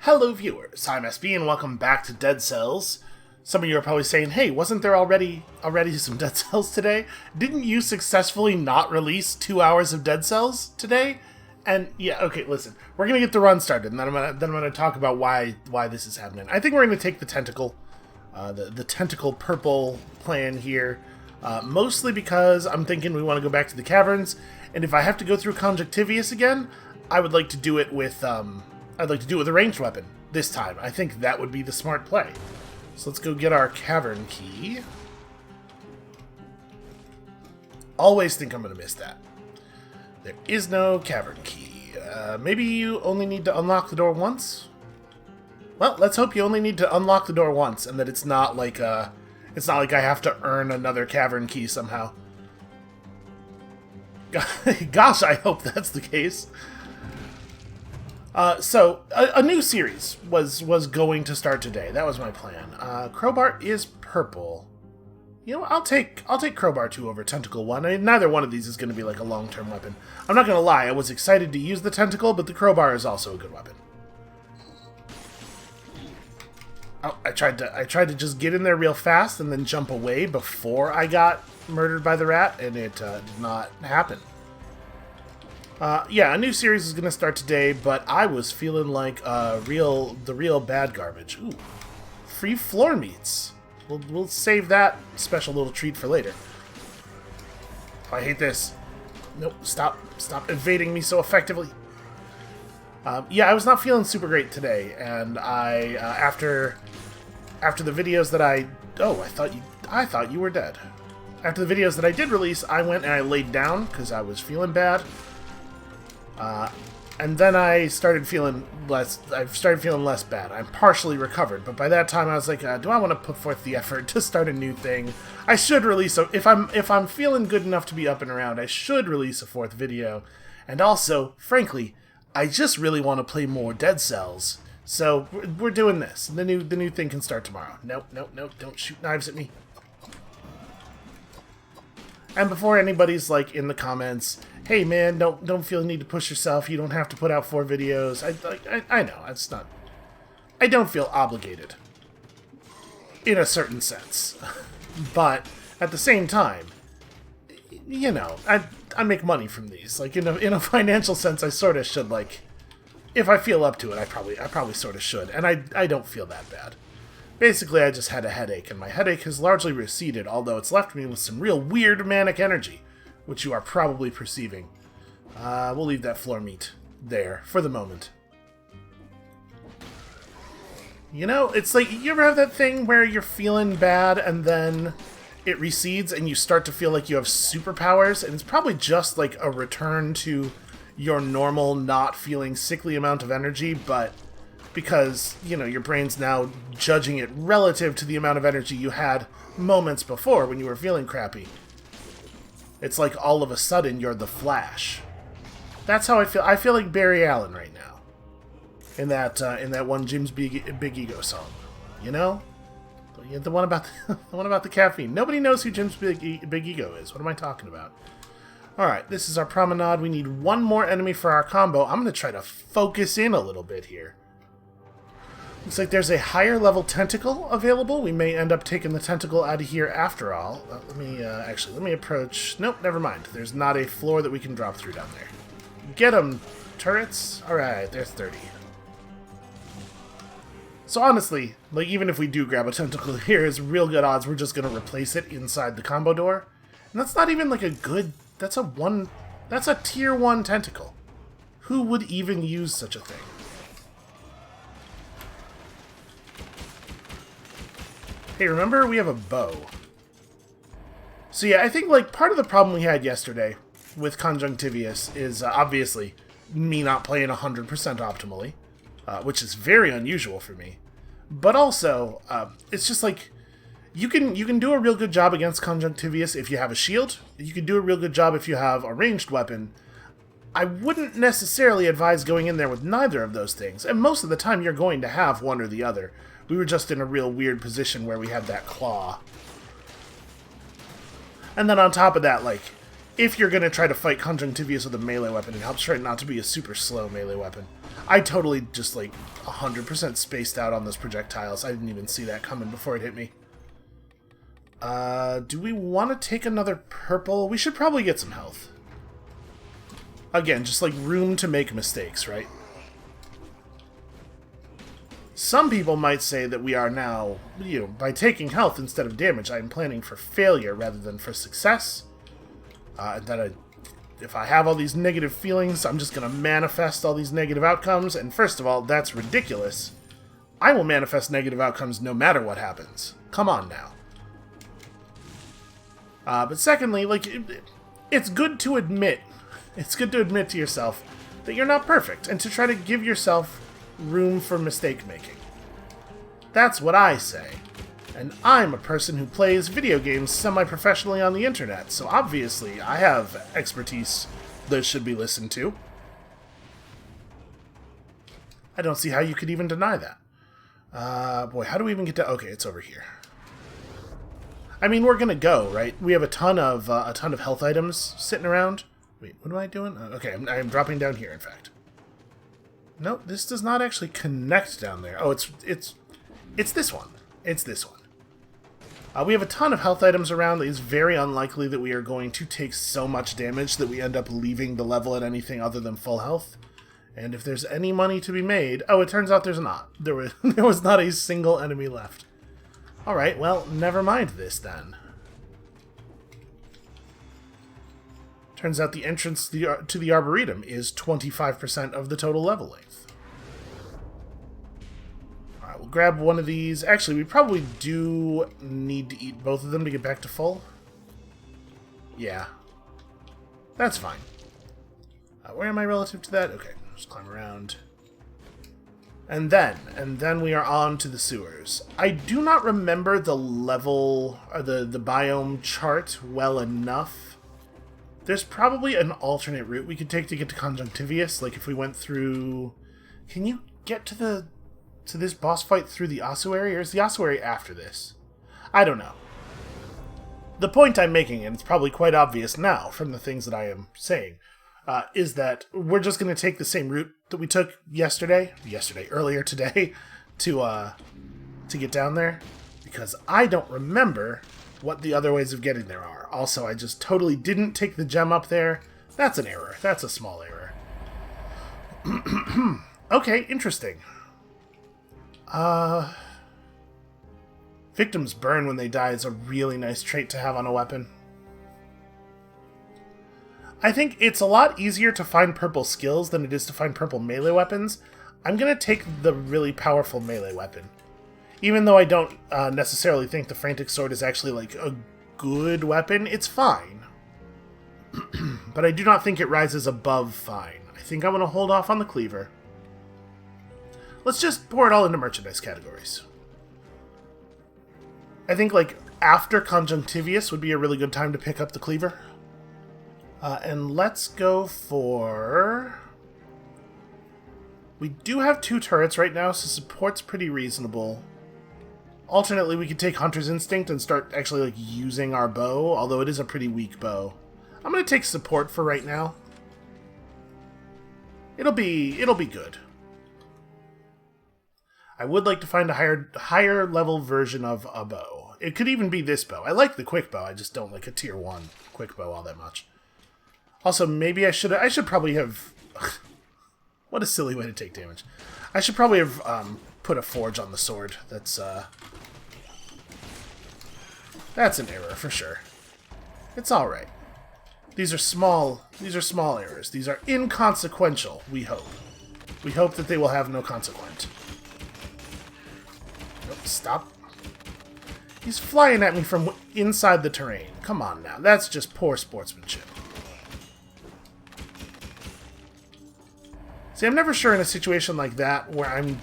Hello viewers, I'm SB and welcome back to Dead Cells. Some of you are probably saying, hey, wasn't there already some Dead Cells today? Didn't you successfully not release 2 hours of Dead Cells today? And yeah, okay, listen, we're gonna get the run started, and then I'm gonna talk about why this is happening. I think we're gonna take the tentacle, the tentacle purple plan here, mostly because I'm thinking we want to go back to the caverns, and if I have to go through Conjunctivius again, I would like to do it with I'd like to do it with a ranged weapon this time. I think that would be the smart play. So let's go get our cavern key. Always think I'm going to miss that. There is no cavern key. Maybe you only need to unlock the door once? Well, let's hope you only need to unlock the door once, and that it's not like I have to earn another cavern key somehow. Gosh, I hope that's the case. So a new series was going to start today. That was my plan. Crowbar is purple. You know, I'll take Crowbar 2 over Tentacle 1. I mean, neither one of these is going to be like a long-term weapon. I'm not going to lie, I was excited to use the Tentacle, but the Crowbar is also a good weapon. Oh, I tried to just get in there real fast and then jump away before I got murdered by the rat, and it did not happen. Yeah, a new series is going to start today, but I was feeling like the real bad garbage. Ooh, free floor meats. We'll save that special little treat for later. Oh, I hate this. Nope, stop evading me so effectively. Yeah, I was not feeling super great today, and I after the videos that I thought you were dead. After the videos that I did release, I went and I laid down because I was feeling bad. And then I started feeling less bad. I'm partially recovered, but by that time I was like, do I want to put forth the effort to start a new thing? I should release if I'm feeling good enough to be up and around, I should release a fourth video. And also, frankly, I just really want to play more Dead Cells. So we're doing this. The new thing can start tomorrow. Nope, don't shoot knives at me. And before anybody's like in the comments, hey man, don't feel the need to push yourself. You don't have to put out 4 videos. I know it's not. I don't feel obligated, in a certain sense, but at the same time, you know, I make money from these. Like in a financial sense, I sort of should, like, if I feel up to it, I probably sort of should, and I don't feel that bad. Basically, I just had a headache, and my headache has largely receded, although it's left me with some real weird manic energy, which you are probably perceiving. We'll leave that floor meat there for the moment. You know, it's like, you ever have that thing where you're feeling bad and then it recedes and you start to feel like you have superpowers, and it's probably just like a return to your normal not feeling sickly amount of energy, but because, you know, your brain's now judging it relative to the amount of energy you had moments before when you were feeling crappy. It's like all of a sudden you're the Flash. That's how I feel. I feel like Barry Allen right now. In that one Jim's Big Ego song. You know? The one about the caffeine. Nobody knows who Jim's Big Ego is. What am I talking about? Alright, this is our promenade. We need one more enemy for our combo. I'm going to try to focus in a little bit here. Looks like there's a higher level tentacle available. We may end up taking the tentacle out of here after all. Let me approach. Nope, never mind. There's not a floor that we can drop through down there. Get them, turrets. Alright, there's 30. So honestly, like, even if we do grab a tentacle here, it's real good odds we're just going to replace it inside the combo door. And that's not even like a good... That's a tier 1 tentacle. Who would even use such a thing? Hey, remember, we have a bow. So yeah, I think, like, part of the problem we had yesterday with Conjunctivius is obviously me not playing 100% optimally, which is very unusual for me. But also, it's just like, you can do a real good job against Conjunctivius if you have a shield. You can do a real good job if you have a ranged weapon. I wouldn't necessarily advise going in there with neither of those things, and most of the time you're going to have one or the other. We were just in a real weird position where we had that claw. And then on top of that, like, if you're going to try to fight Conjunctivius with a melee weapon, it helps try not to be a super slow melee weapon. I totally just, like, 100% spaced out on those projectiles. I didn't even see that coming before it hit me. Do we want to take another purple? We should probably get some health. Again, just, like, room to make mistakes, right? Some people might say that we are now, you know, by taking health instead of damage, I'm planning for failure rather than for success. That if I have all these negative feelings, I'm just going to manifest all these negative outcomes. And first of all, that's ridiculous. I will manifest negative outcomes no matter what happens. Come on now. But secondly, like, it's good to admit, to yourself that you're not perfect and to try to give yourself room for mistake making. That's what I say. And I'm a person who plays video games semi-professionally on the internet, so obviously I have expertise that should be listened to. I don't see how you could even deny that. Boy, how do we even get to... Okay, it's over here. I mean, we're gonna go, right? We have a ton of health items sitting around. Wait, what am I doing? Okay, I'm dropping down here, in fact. No, this does not actually connect down there. Oh, it's this one. It's this one. We have a ton of health items around. It's very unlikely that we are going to take so much damage that we end up leaving the level at anything other than full health. And if there's any money to be made... Oh, it turns out there's not. There was not a single enemy left. Alright, well, never mind this then. Turns out the entrance to the Arboretum is 25% of the total level length. Alright, we'll grab one of these. Actually, we probably do need to eat both of them to get back to full. Yeah. That's fine. Where am I relative to that? Okay, just climb around. And then we are on to the sewers. I do not remember the level, or the biome chart well enough. There's probably an alternate route we could take to get to Conjunctivius. Like if we went through... Can you get to this boss fight through the ossuary? Or is the ossuary after this? I don't know. The point I'm making, and it's probably quite obvious now from the things that I am saying, is that we're just going to take the same route that we took earlier today, to get down there, because I don't remember what the other ways of getting there are. Also, I just totally didn't take the gem up there. That's an error. That's a small error. Okay, interesting. Victims burn when they die is a really nice trait to have on a weapon. I think it's a lot easier to find purple skills than it is to find purple melee weapons. I'm going to take the really powerful melee weapon. Even though I don't necessarily think the Frantic Sword is actually like a good weapon, it's fine. But I do not think it rises above fine. I think I'm going to hold off on the cleaver. Let's just pour it all into merchandise categories. I think like after Conjunctivius would be a really good time to pick up the cleaver. And let's go for... We do have 2 turrets right now, so support's pretty reasonable. Alternately, we could take Hunter's Instinct and start actually like using our bow, although it is a pretty weak bow. I'm going to take support for right now. It'll be good. I would like to find a higher level version of a bow. It could even be this bow. I like the quick bow, I just don't like a tier 1 quick bow all that much. Also, maybe I should probably have... What a silly way to take damage. I should probably have put a forge on the sword. That's an error for sure. It's alright. These are small errors. These are inconsequential, we hope. We hope that they will have no consequence. Nope, stop. He's flying at me from inside the terrain. Come on now, that's just poor sportsmanship. See, I'm never sure in a situation like that where I'm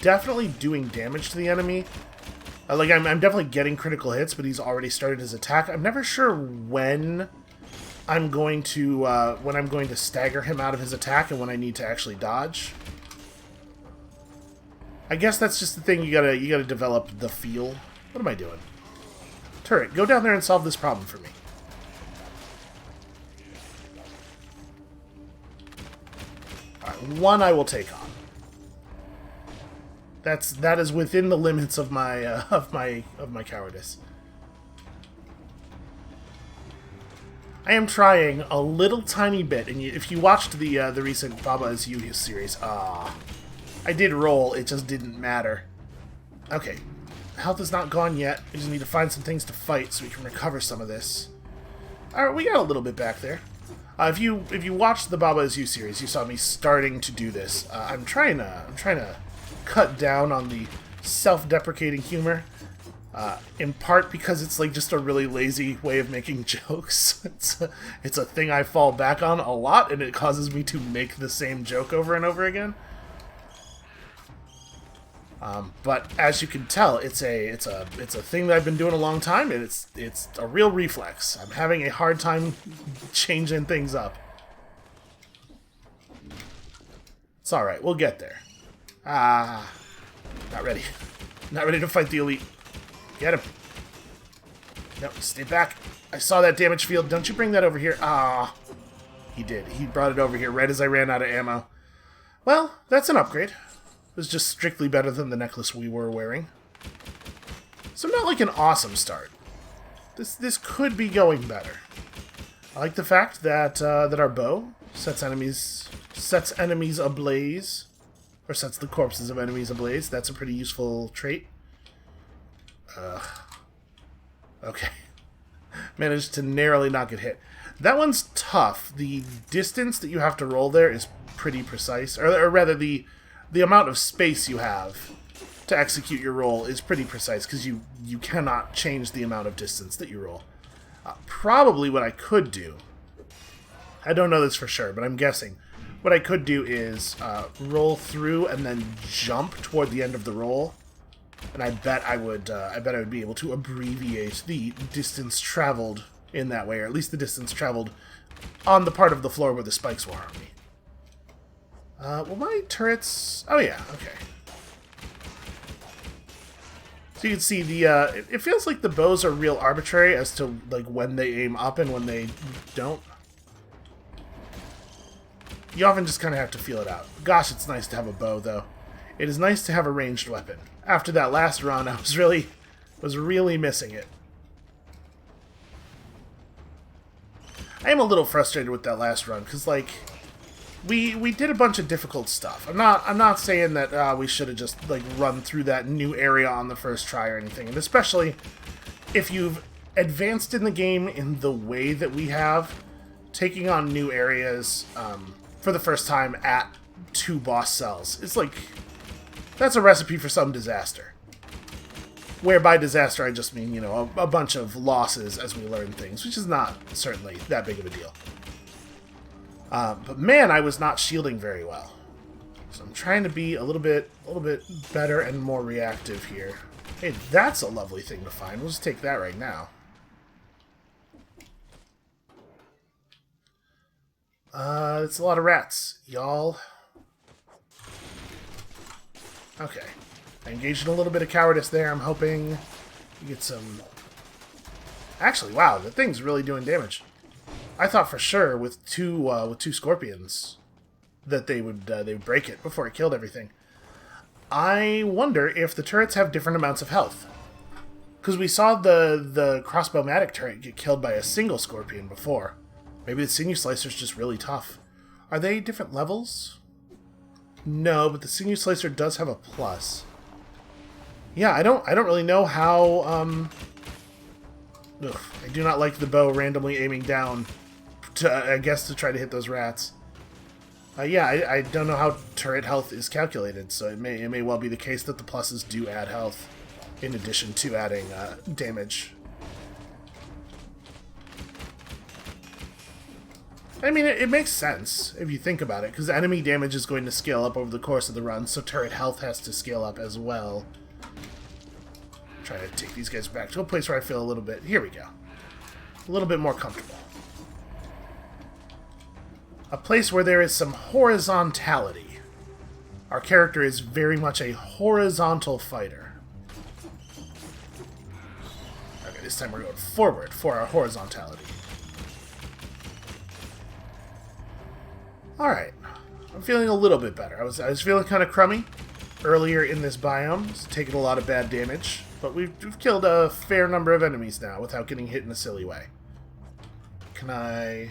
definitely doing damage to the enemy. Like, I'm definitely getting critical hits, but he's already started his attack. I'm never sure when I'm going to stagger him out of his attack and when I need to actually dodge. I guess that's just the thing, you gotta develop the feel. What am I doing? Turret, go down there and solve this problem for me. One I will take on. That is within the limits of my cowardice. I am trying a little tiny bit, and if you watched the recent Baba Is You series, I did roll. It just didn't matter. Okay, health is not gone yet. We just need to find some things to fight so we can recover some of this. All right, we got a little bit back there. If you watched the Baba Is You series, you saw me starting to do this. I'm trying to cut down on the self-deprecating humor. In part because it's like just a really lazy way of making jokes. It's a thing I fall back on a lot, and it causes me to make the same joke over and over again. But as you can tell, it's a thing that I've been doing a long time, and it's a real reflex. I'm having a hard time changing things up. It's all right. We'll get there. Not ready. Not ready to fight the elite. Get him. No, stay back. I saw that damage field. Don't you bring that over here. He did. He brought it over here right as I ran out of ammo. Well, that's an upgrade. It was just strictly better than the necklace we were wearing. So not like an awesome start. This could be going better. I like the fact that that our bow sets enemies ablaze, or sets the corpses of enemies ablaze. That's a pretty useful trait. Okay. Managed to narrowly not get hit. That one's tough. The distance that you have to roll there is pretty precise, or rather the amount of space you have to execute your roll is pretty precise, because you cannot change the amount of distance that you roll. Probably what I could do, I don't know this for sure, but I'm guessing, what I could do is roll through and then jump toward the end of the roll, and I bet I would be able to abbreviate the distance traveled in that way, or at least the distance traveled on the part of the floor where the spikes were on me. Well, my turrets... Oh, yeah, okay. So you can see the... it feels like the bows are real arbitrary as to like when they aim up and when they don't. You often just kind of have to feel it out. Gosh, it's nice to have a bow, though. It is nice to have a ranged weapon. After that last run, I was really missing it. I am a little frustrated with that last run, because, like... We did a bunch of difficult stuff. I'm not saying that we should have just like run through that new area on the first try or anything, and especially if you've advanced in the game in the way that we have, taking on new areas for the first time at 2 boss cells. It's like, that's a recipe for some disaster. Where by disaster I just mean, you know, a bunch of losses as we learn things, which is not certainly that big of a deal. But man, I was not shielding very well. So I'm trying to be a little bit better and more reactive here. Hey, that's a lovely thing to find. We'll just take that right now. It's a lot of rats, y'all. Okay. I engaged in a little bit of cowardice there. I'm hoping you get some... Actually, wow, the thing's really doing damage. I thought for sure with two scorpions that they would break it before it killed everything. I wonder if the turrets have different amounts of health, because we saw the crossbow-matic turret get killed by a single scorpion before. Maybe the sinew slicer's just really tough. Are they different levels? No, but the sinew slicer does have a plus. Yeah, I don't really know how. I do not like the bow randomly aiming down to, I guess, to try to hit those rats. Yeah, I don't know how turret health is calculated, so it may well be the case that the pluses do add health in addition to adding damage. I mean, it makes sense if you think about it, because enemy damage is going to scale up over the course of the run, so turret health has to scale up as well. Try to take these guys back to a place where I feel a little bit... Here we go. A little bit more comfortable. A place where there is some horizontality. Our character is very much a horizontal fighter. Okay, this time we're going forward for our horizontality. Alright. feeling a little bit better. I was feeling kind of crummy earlier in this biome, taking a lot of bad damage, but we've killed a fair number of enemies now without getting hit in a silly way. Can I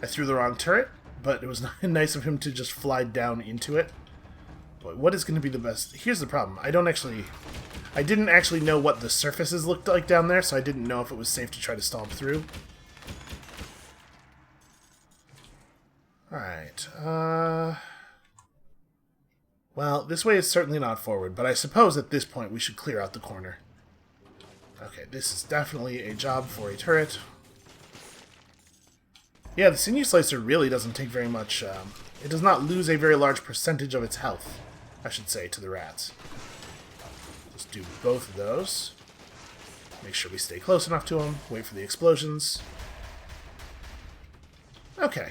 threw the wrong turret, but it was nice of him to just fly down into it. Boy, what is going to be the best? Here's the problem. I didn't actually know what the surfaces looked like down there, so I didn't know if it was safe to try to stomp through. Alright, well, this way is certainly not forward, but I suppose at this point we should clear out the corner. Okay, this is definitely a job for a turret. Yeah, the Sinew Slicer really doesn't take very much, it does not lose a very large percentage of its health, I should say, to the rats. Let's do both of those. Make sure we stay close enough to them, wait for the explosions. Okay.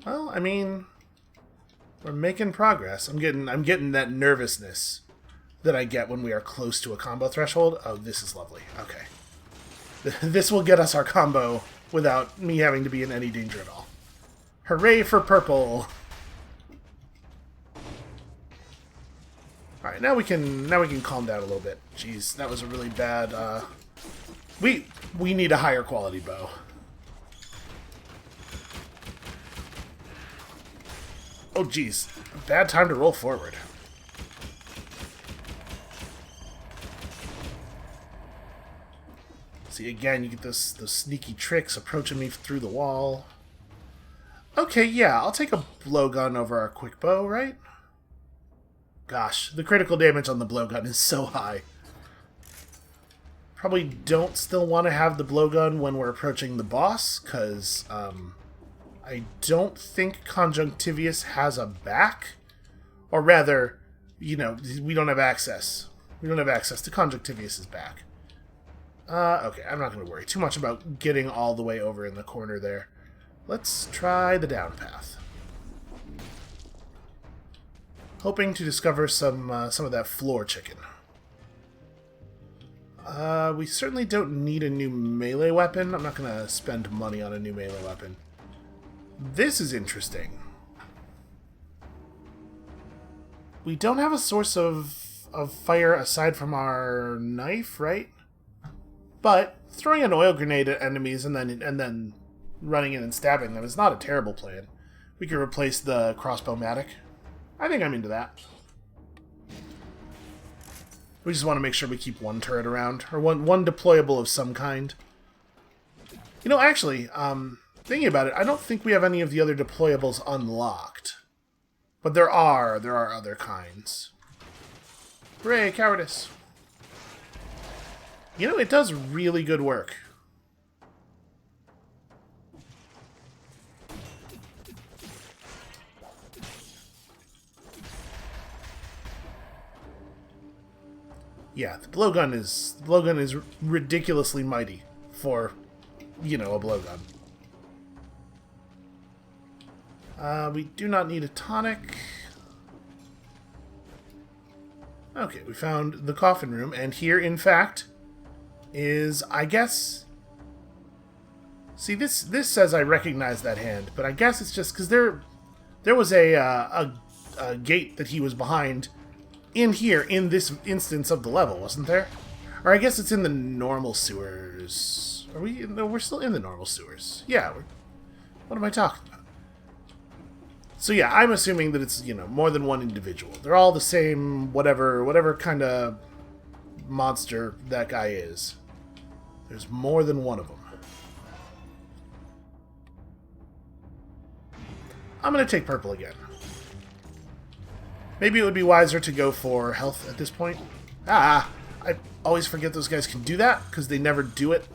Well, I mean, we're making progress. I'm getting that nervousness that I get when we are close to a combo threshold. Oh, this is lovely. Okay. This will get us our combo without me having to be in any danger at all. Hooray for purple! Alright, now we can calm down a little bit. Jeez, that was a really bad we need a higher quality bow. Oh, geez. Bad time to roll forward. See, again, you get those sneaky tricks approaching me through the wall. Okay, yeah, I'll take a blowgun over our quick bow, right? Gosh, the critical damage on the blowgun is so high. Probably don't still want to have the blowgun when we're approaching the boss, because, I don't think Conjunctivius has a back. Or rather, you know, we don't have access. We don't have access to Conjunctivius's back. Okay, I'm not going to worry too much about getting all the way over in the corner there. Let's try the down path. Hoping to discover some of that floor chicken. We certainly don't need a new melee weapon. I'm not going to spend money on a new melee weapon. This is interesting. We don't have a source of fire aside from our knife, right? But throwing an oil grenade at enemies and then running in and stabbing them is not a terrible plan. We could replace the crossbow-matic. I think I'm into that. We just want to make sure we keep one turret around, or one deployable of some kind. You know, actually, thinking about it, I don't think we have any of the other deployables unlocked. But there are other kinds. Hooray, cowardice. You know, it does really good work. Yeah, the blowgun is ridiculously mighty for, you know, a blowgun. We do not need a tonic. Okay, we found the coffin room, and here, in fact, is, I guess... See, this says I recognize that hand, but I guess it's just because there was a gate that he was behind in here, in this instance of the level, wasn't there? Or I guess it's in the normal sewers. Are we? No, we're still in the normal sewers. Yeah, what am I talking about? So yeah, I'm assuming that it's, you know, more than one individual. They're all the same, whatever kind of monster that guy is. There's more than one of them. I'm going to take purple again. Maybe it would be wiser to go for health at this point. I always forget those guys can do that, because they never do it.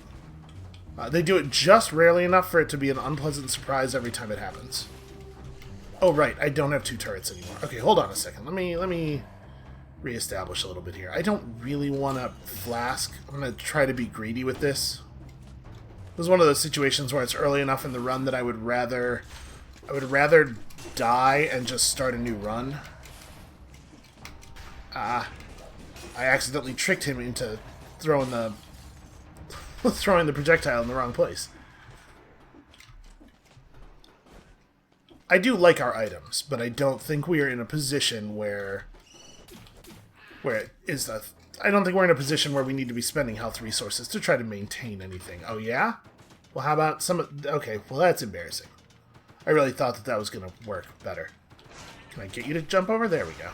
They do it just rarely enough for it to be an unpleasant surprise every time it happens. Oh, right, I don't have two turrets anymore. Okay, hold on a second. Let me reestablish a little bit here. I don't really want to flask. I'm going to try to be greedy with this. This is one of those situations where it's early enough in the run that I would rather die and just start a new run. I accidentally tricked him into throwing the throwing the projectile in the wrong place. I do like our items, but I don't think we are in a position where it is a... I don't think we're in a position where we need to be spending health resources to try to maintain anything. Oh, yeah? Well, how about some... Okay, well, that's embarrassing. I really thought that that was going to work better. Can I get you to jump over? There we go.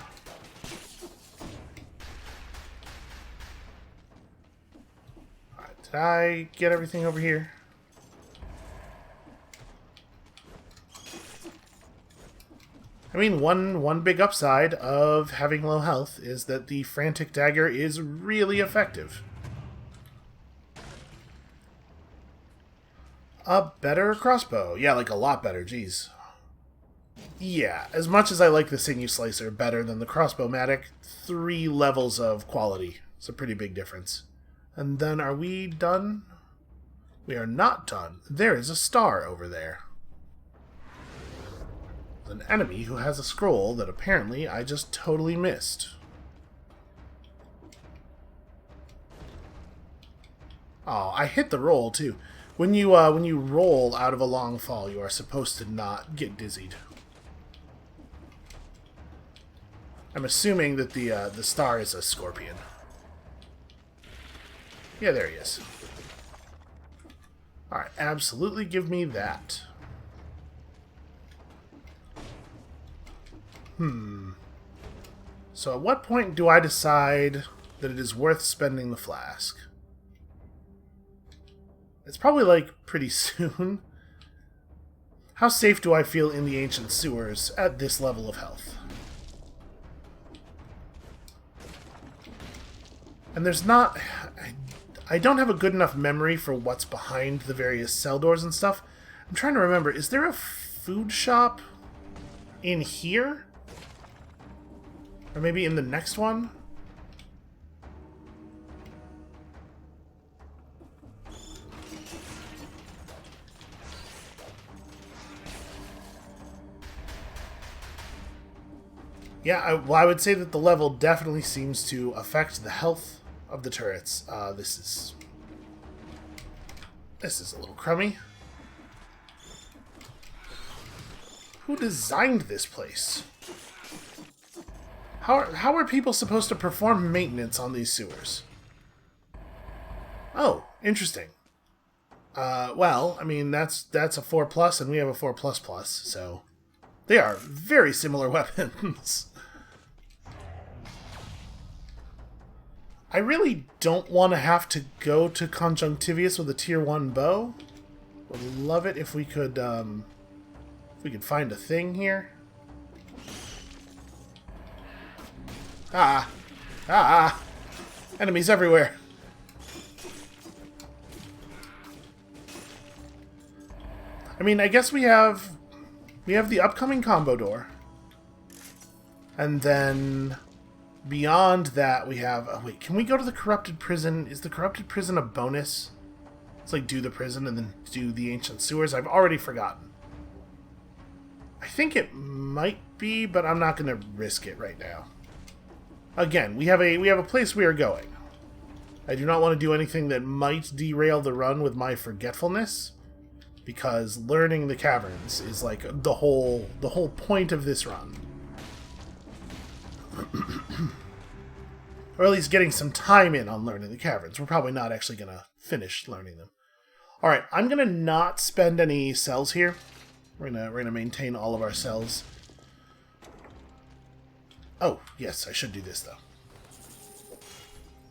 Alright, did I get everything over here? I mean, one big upside of having low health is that the Frantic Dagger is really effective. A better crossbow. Yeah, like a lot better, geez. Yeah, as much as I like the Sinew Slicer better than the Crossbow-matic, 3 levels of quality. It's a pretty big difference. And then are we done? We are not done. There is a star over there. An enemy who has a scroll that apparently I just totally missed. Oh, I hit the roll too. When you roll out of a long fall, you are supposed to not get dizzied. I'm assuming that the star is a scorpion. Yeah, there he is. Alright, absolutely give me that. So at what point do I decide that it is worth spending the flask? It's probably, like, pretty soon. How safe do I feel in the ancient sewers at this level of health? And there's not... I don't have a good enough memory for what's behind the various cell doors and stuff. I'm trying to remember, is there a food shop in here? Or maybe in the next one? Yeah, well, I would say that the level definitely seems to affect the health of the turrets. This is a little crummy. Who designed this place? How are people supposed to perform maintenance on these sewers? Oh, interesting. Well, I mean, that's a 4+, and we have a 4++, so they are very similar weapons. I really don't want to have to go to Conjunctivius with a tier 1 bow. Would love it if we could find a thing here. Enemies everywhere. I mean, I guess we have the upcoming combo door. And then beyond that we have... Oh, wait, can we go to the Corrupted Prison? Is the Corrupted Prison a bonus? It's like do the prison and then do the ancient sewers. I've already forgotten. I think it might be, but I'm not going to risk it right now. Again, we have a place we are going. I do not want to do anything that might derail the run with my forgetfulness, because learning the caverns is like the whole point of this run. Or at least getting some time in on learning the caverns. We're probably not actually going to finish learning them. Alright, I'm going to not spend any cells here. We're gonna maintain all of our cells. Oh, yes, I should do this, though.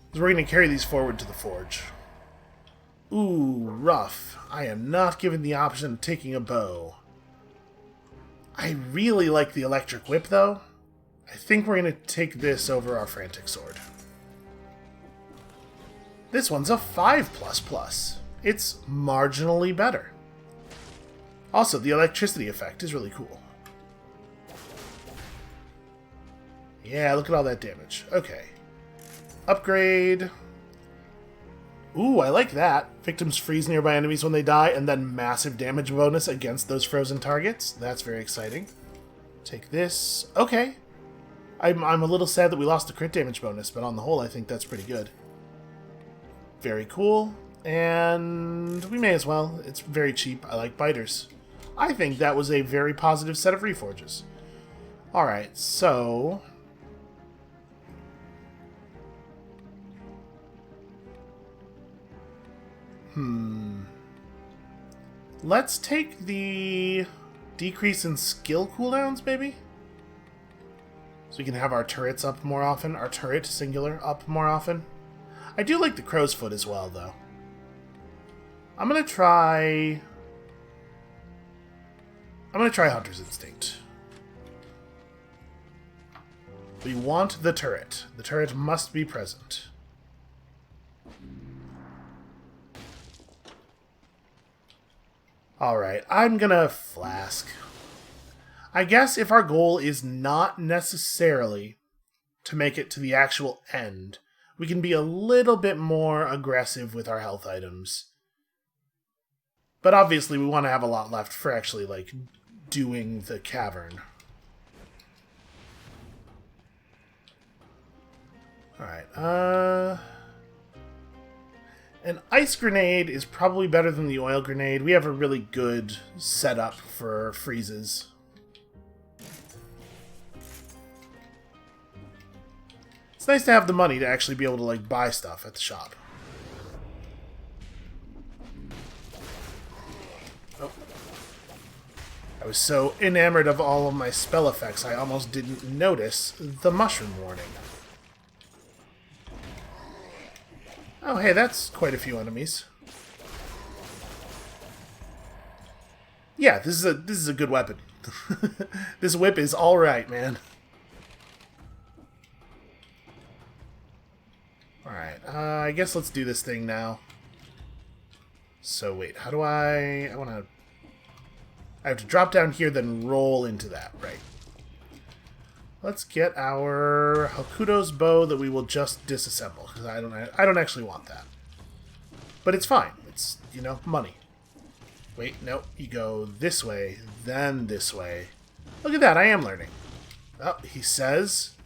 Because we're going to carry these forward to the forge. Ooh, rough. I am not given the option of taking a bow. I really like the electric whip, though. I think we're going to take this over our frantic sword. This one's a 5++. It's marginally better. Also, the electricity effect is really cool. Yeah, look at all that damage. Okay. Upgrade. Ooh, I like that. Victims freeze nearby enemies when they die, and then massive damage bonus against those frozen targets. That's very exciting. Take this. Okay. I'm a little sad that we lost the crit damage bonus, but on the whole, I think that's pretty good. Very cool. And we may as well. It's very cheap. I like biters. I think that was a very positive set of reforges. Alright, so... Let's take the decrease in skill cooldowns, maybe? So we can have our turrets up more often. Our turret, singular, up more often. I do like the crow's foot as well, though. I'm gonna try Hunter's Instinct. We want the turret. The turret must be present. Alright, I'm gonna Flask. I guess if our goal is not necessarily to make it to the actual end, we can be a little bit more aggressive with our health items. But obviously we want to have a lot left for actually, like, doing the cavern. Alright, an ice grenade is probably better than the oil grenade. We have a really good setup for freezes. It's nice to have the money to actually be able to, like, buy stuff at the shop. Oh. I was so enamored of all of my spell effects, I almost didn't notice the mushroom warning. Oh, hey, that's quite a few enemies. Yeah, this is a good weapon. This whip is all right, man. All right, I guess let's do this thing now. So wait, how do I have to drop down here, then roll into that, right? Let's get our Hokuto's bow that we will just disassemble, because I don't actually want that. But it's fine. It's, you know, money. Wait, no, you go this way, then this way. Look at that, I am learning. Oh, he says,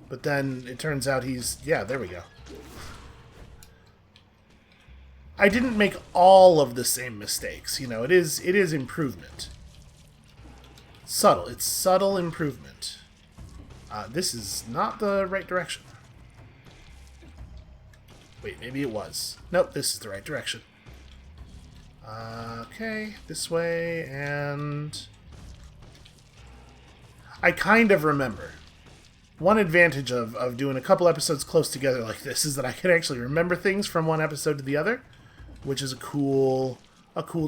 but then it turns out he's... Yeah, there we go. I didn't make all of the same mistakes, you know, it is improvement. Subtle, it's subtle improvement. This is not the right direction. Wait, maybe it was. Nope, this is the right direction. Okay, this way, and... I kind of remember. One advantage of doing a couple episodes close together like this is that I can actually remember things from one episode to the other, which is a cool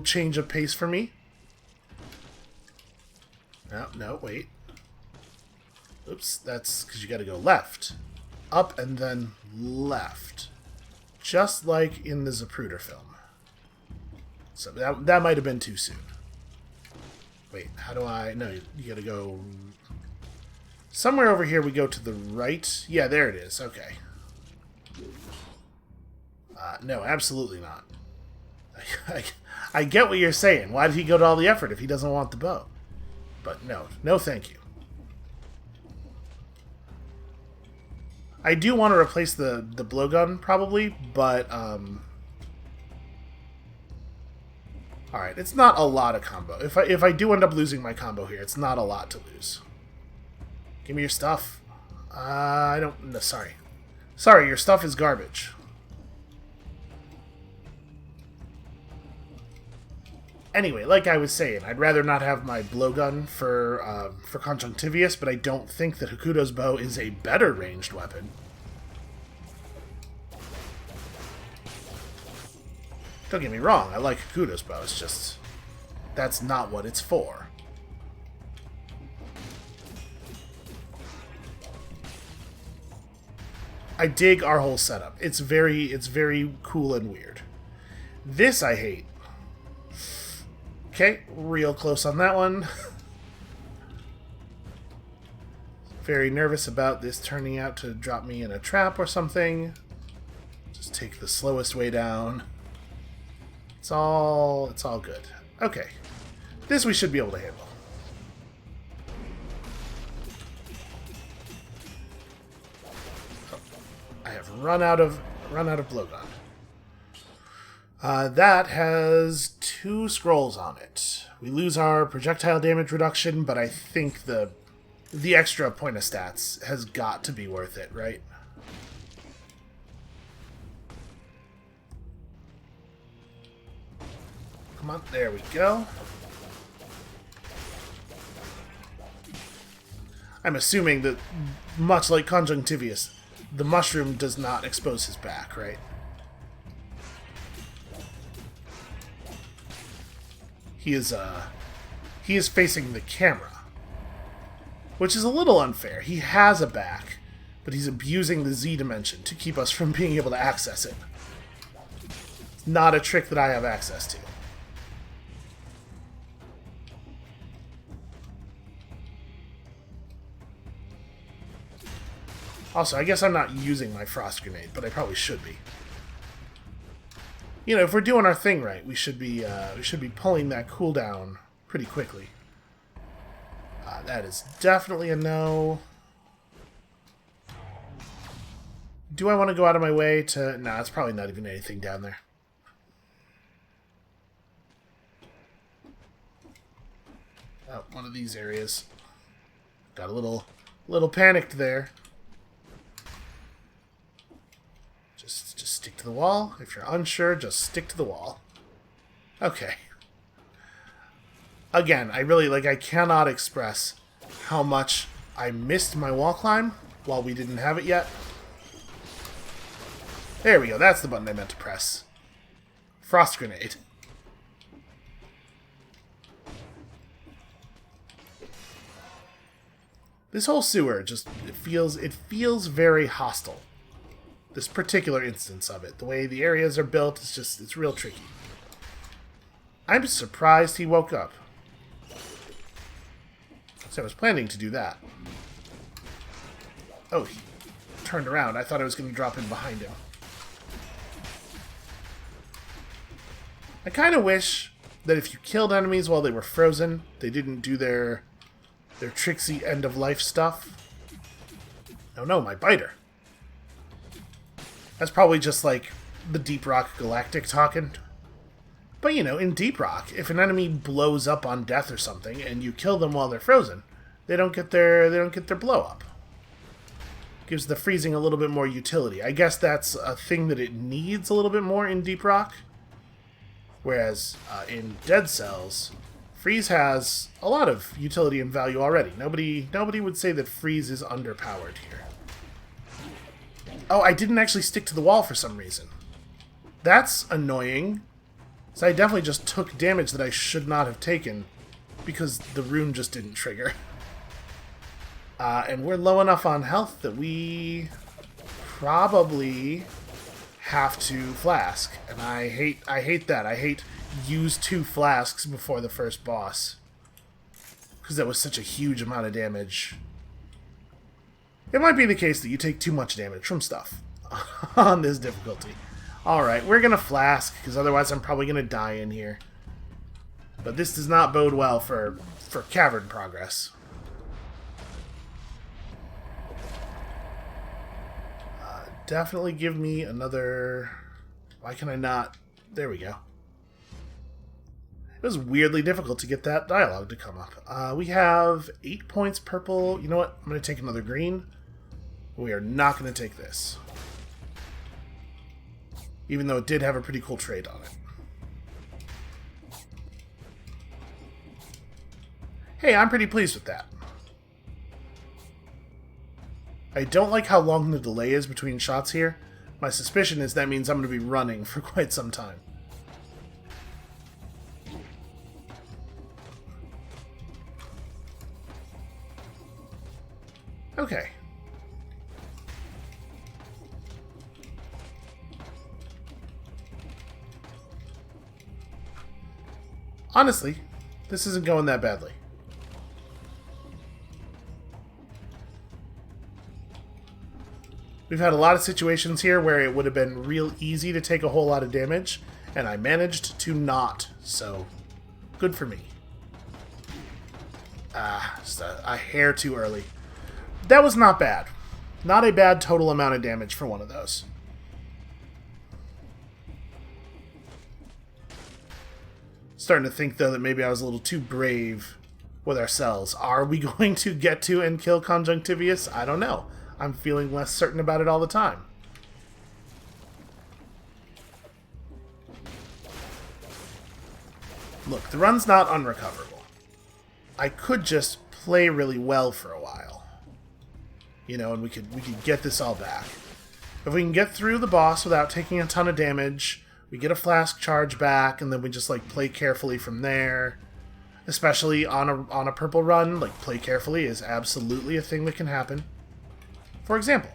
change of pace for me. No, wait. Oops, that's because you gotta go left. Up and then left. Just like in the Zapruder film. So that might have been too soon. Wait, how do I... No, you gotta go... Somewhere over here we go to the right. Yeah, there it is. Okay. No, absolutely not. I get what you're saying. Why did he go to all the effort if he doesn't want the bow? But no. No thank you. I do want to replace the blowgun, probably, but, alright, it's not a lot of combo. If I do end up losing my combo here, it's not a lot to lose. Give me your stuff. I don't... No, sorry. Sorry, your stuff is garbage. Anyway, like I was saying, I'd rather not have my blowgun for Conjunctivius, but I don't think that Hokuto's bow is a better ranged weapon. Don't get me wrong, I like Hokuto's bow, it's just... that's not what it's for. I dig our whole setup. It's very cool and weird. This I hate. Okay, real close on that one. Very nervous about this turning out to drop me in a trap or something. Just take the slowest way down. It's all good. Okay. This we should be able to handle. Oh, I have run out of blowgun. That has 2 scrolls on it. We lose our projectile damage reduction, but I think the extra point of stats has got to be worth it, right? Come on, there we go. I'm assuming that, much like conjunctivius, the mushroom does not expose his back, right? He is facing the camera, which is a little unfair. He has a back, but he's abusing the Z dimension to keep us from being able to access it. It's not a trick that I have access to. Also, I guess I'm not using my frost grenade, but I probably should be. You know, if we're doing our thing right, we should be pulling that cooldown pretty quickly. That is definitely a no. Do I want to go out of my way to... Nah, it's probably not even anything down there. Oh, one of these areas. Got a little panicked there. Just stick to the wall. If you're unsure, just stick to the wall. Okay. Again, I cannot express how much I missed my wall climb while we didn't have it yet. There we go. That's the button I meant to press. Frost grenade. This whole sewer just it feels very hostile. This particular instance of it. The way the areas are built, it's real tricky. I'm surprised he woke up. So I was planning to do that. Oh, he turned around. I thought I was going to drop in behind him. I kind of wish that if you killed enemies while they were frozen, they didn't do their tricksy end-of-life stuff. Oh no, my biter. That's probably just like the Deep Rock Galactic talking. But you know, in Deep Rock, if an enemy blows up on death or something and you kill them while they're frozen, they don't get their blow up. Gives the freezing a little bit more utility. I guess that's a thing that it needs a little bit more in Deep Rock. Whereas in Dead Cells, freeze has a lot of utility and value already. Nobody would say that freeze is underpowered here. Oh, I didn't actually stick to the wall for some reason. That's annoying. So I definitely just took damage that I should not have taken because the rune just didn't trigger. And we're low enough on health that we probably have to flask. And I hate that. I hate use 2 flasks before the first boss. Because that was such a huge amount of damage. It might be the case that you take too much damage from stuff on this difficulty. Alright, we're going to flask, because otherwise I'm probably going to die in here. But this does not bode well for cavern progress. Definitely give me another... Why can I not... There we go. It was weirdly difficult to get that dialogue to come up. We have 8 points purple. You know what? I'm going to take another green. We are not going to take this. Even though it did have a pretty cool trait on it. Hey, I'm pretty pleased with that. I don't like how long the delay is between shots here. My suspicion is that means I'm going to be running for quite some time. Okay. Honestly, this isn't going that badly. We've had a lot of situations here where it would have been real easy to take a whole lot of damage, and I managed to not, so good for me. Just a hair too early. That was not bad. Not a bad total amount of damage for one of those. Starting to think, though, that maybe I was a little too brave with ourselves. Are we going to get to and kill Conjunctivius? I don't know. I'm feeling less certain about it all the time. Look, the run's not unrecoverable. I could just play really well for a while. You know, and we could get this all back. If we can get through the boss without taking a ton of damage, we get a flask charge back, and then we just, like, play carefully from there. Especially on a purple run, like, play carefully is absolutely a thing that can happen. For example,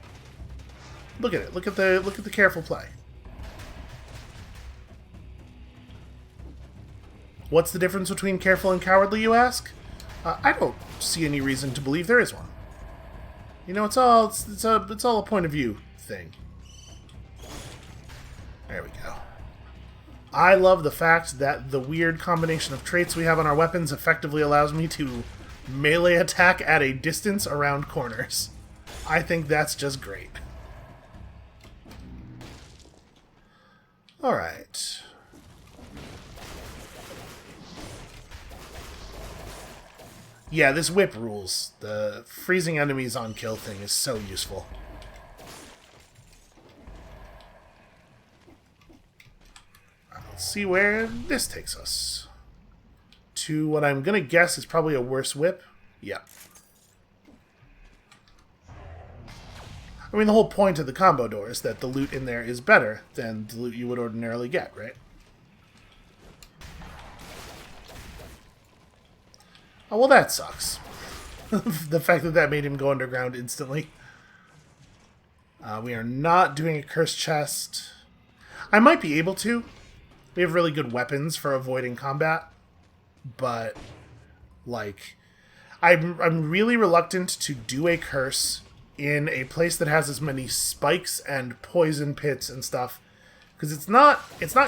look at it. Look at the careful play. What's the difference between careful and cowardly, you ask? I don't see any reason to believe there is one. You know, it's all a point of view thing. There we go. I love the fact that the weird combination of traits we have on our weapons effectively allows me to melee attack at a distance around corners. I think that's just great. Alright. Yeah, this whip rules. The freezing enemies on kill thing is so useful. Let's see where this takes us. To what I'm gonna guess is probably a worse whip. Yeah. I mean, the whole point of the combo door is that the loot in there is better than the loot you would ordinarily get, right? Oh, well, that sucks. The fact that that made him go underground instantly. We are not doing a cursed chest. I might be able to. We have really good weapons for avoiding combat. But, like, I'm really reluctant to do a curse in a place that has as many spikes and poison pits and stuff. Because it's not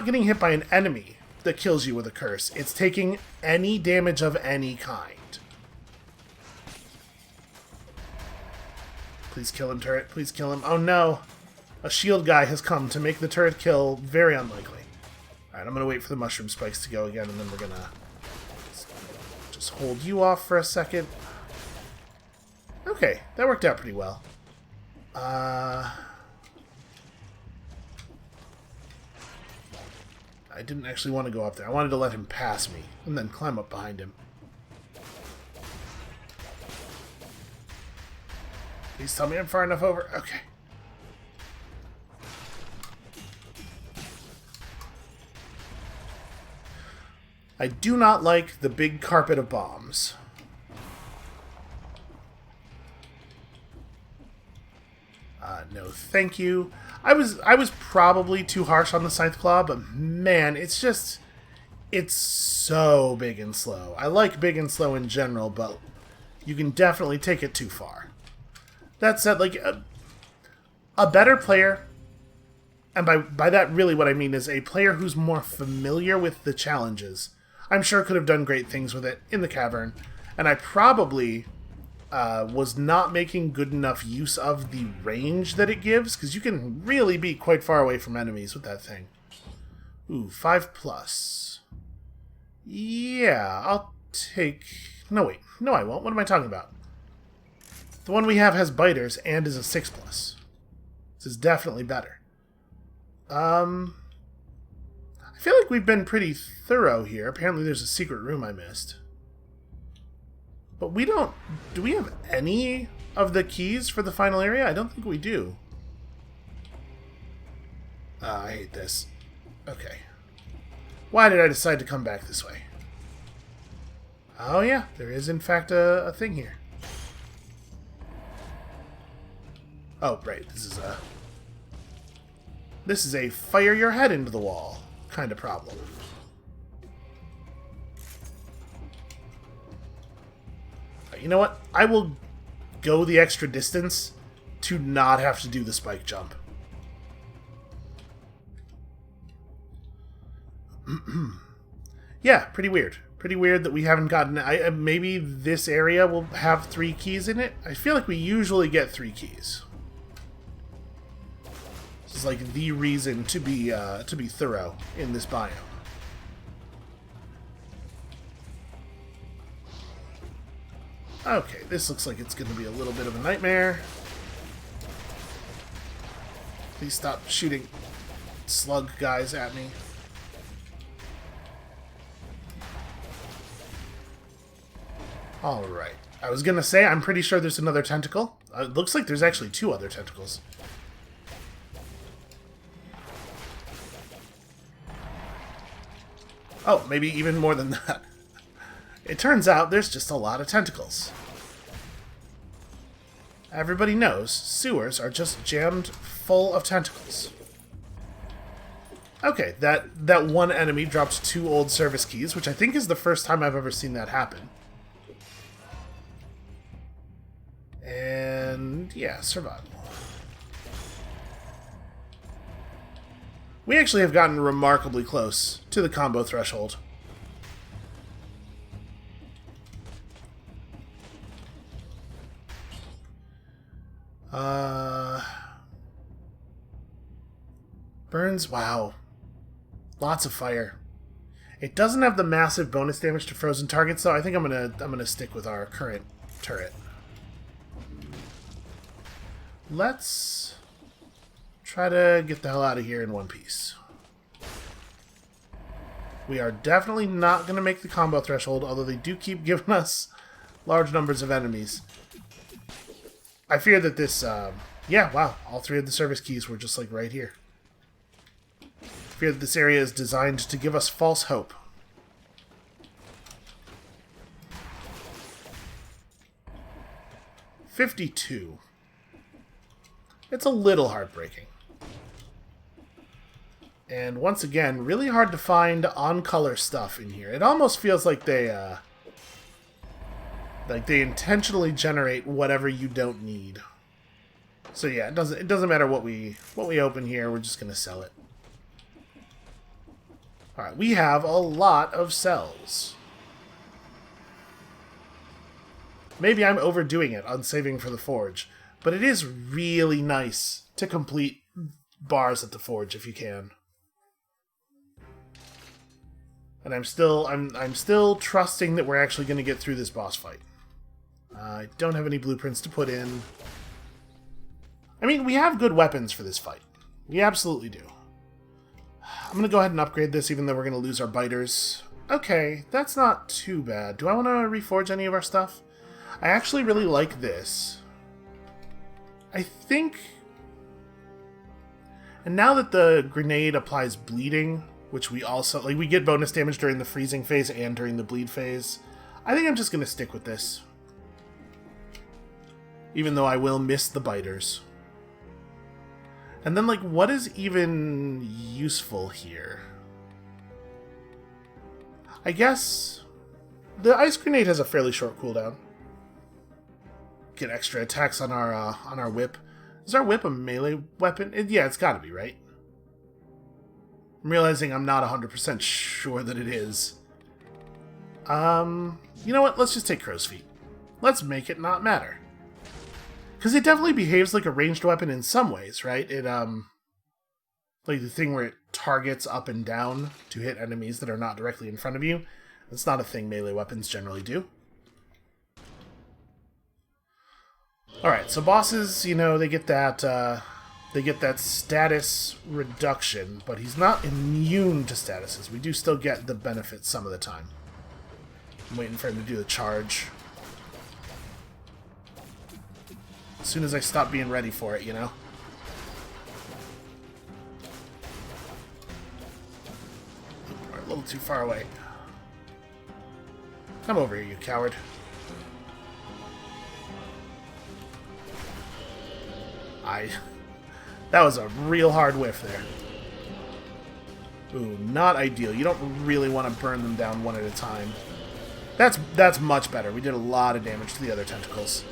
getting hit by an enemy that kills you with a curse. It's taking any damage of any kind. Please kill him, turret. Please kill him. Oh no! A shield guy has come to make the turret kill very unlikely. Alright, I'm going to wait for the mushroom spikes to go again, and then we're going to just hold you off for a second. Okay, that worked out pretty well. I didn't actually want to go up there. I wanted to let him pass me, and then climb up behind him. Please tell me I'm far enough over. Okay. I do not like the big carpet of bombs. No, thank you. I was probably too harsh on the Scythe Claw, but man, it's so big and slow. I like big and slow in general, but you can definitely take it too far. That said, like, a better player, and by that really what I mean is a player who's more familiar with the challenges, I'm sure could have done great things with it in the cavern, and I probably was not making good enough use of the range that it gives, because you can really be quite far away from enemies with that thing. Ooh, 5+. Yeah, I'll take... No, wait. No, I won't. What am I talking about? The one we have has biters and is a 6+. This is definitely better. I feel like we've been pretty thorough here. Apparently there's a secret room I missed. But we don't... Do we have any of the keys for the final area? I don't think we do. I hate this. Okay. Why did I decide to come back this way? Oh yeah, there is in fact a thing here. Oh, right. This is a fire your head into the wall kind of problem. You know what? I will go the extra distance to not have to do the spike jump. Yeah, pretty weird. Pretty weird that we haven't gotten... maybe this area will have 3 keys in it? I feel like we usually get 3 keys. This is like the reason to be thorough in this biome. Okay, this looks like it's going to be a little bit of a nightmare. Please stop shooting slug guys at me. Alright. I was going to say, I'm pretty sure there's another tentacle. It looks like there's actually 2 other tentacles. Oh, maybe even more than that. It turns out there's just a lot of tentacles. Everybody knows sewers are just jammed full of tentacles. Okay, that one enemy dropped 2 old service keys, which I think is the first time I've ever seen that happen. And yeah, survival. We actually have gotten remarkably close to the combo threshold. Burns, wow. Lots of fire. It doesn't have the massive bonus damage to frozen targets, though. I think I'm gonna stick with our current turret. Let's try to get the hell out of here in one piece. We are definitely not going to make the combo threshold, although they do keep giving us large numbers of enemies. I fear that this... yeah, wow. All 3 of the service keys were just like right here. I fear that this area is designed to give us false hope. $52. It's a little heartbreaking. And once again, really hard to find on-color stuff in here. It almost feels like they intentionally generate whatever you don't need. So yeah, it doesn't matter what we open here. We're just gonna sell it. All right, we have a lot of cells. Maybe I'm overdoing it on saving for the forge. But it is really nice to complete bars at the forge if you can. And I'm still trusting that we're actually going to get through this boss fight. I don't have any blueprints to put in. I mean, we have good weapons for this fight. We absolutely do. I'm going to go ahead and upgrade this even though we're going to lose our biters. Okay, that's not too bad. Do I want to reforge any of our stuff? I actually really like this. I think... And now that the grenade applies bleeding, which we also... Like, we get bonus damage during the freezing phase and during the bleed phase. I think I'm just going to stick with this. Even though I will miss the biters. And then, like, what is even useful here? I guess... The ice grenade has a fairly short cooldown. Get extra attacks on our whip. Is our whip a melee weapon? Yeah, it's gotta be, right? I'm realizing I'm not 100% sure that it is. You know what? Let's just take crow's feet. Let's make it not matter. Because it definitely behaves like a ranged weapon in some ways, right? It, like the thing where it targets up and down to hit enemies that are not directly in front of you. That's not a thing melee weapons generally do. Alright, so bosses, you know, they get that status reduction, but he's not immune to statuses. We do still get the benefits some of the time. I'm waiting for him to do the charge. As soon as I stop being ready for it, you know? We're a little too far away. Come over here, you coward. That was a real hard whiff there. Ooh, not ideal. You don't really want to burn them down one at a time. That's much better. We did a lot of damage to the other tentacles.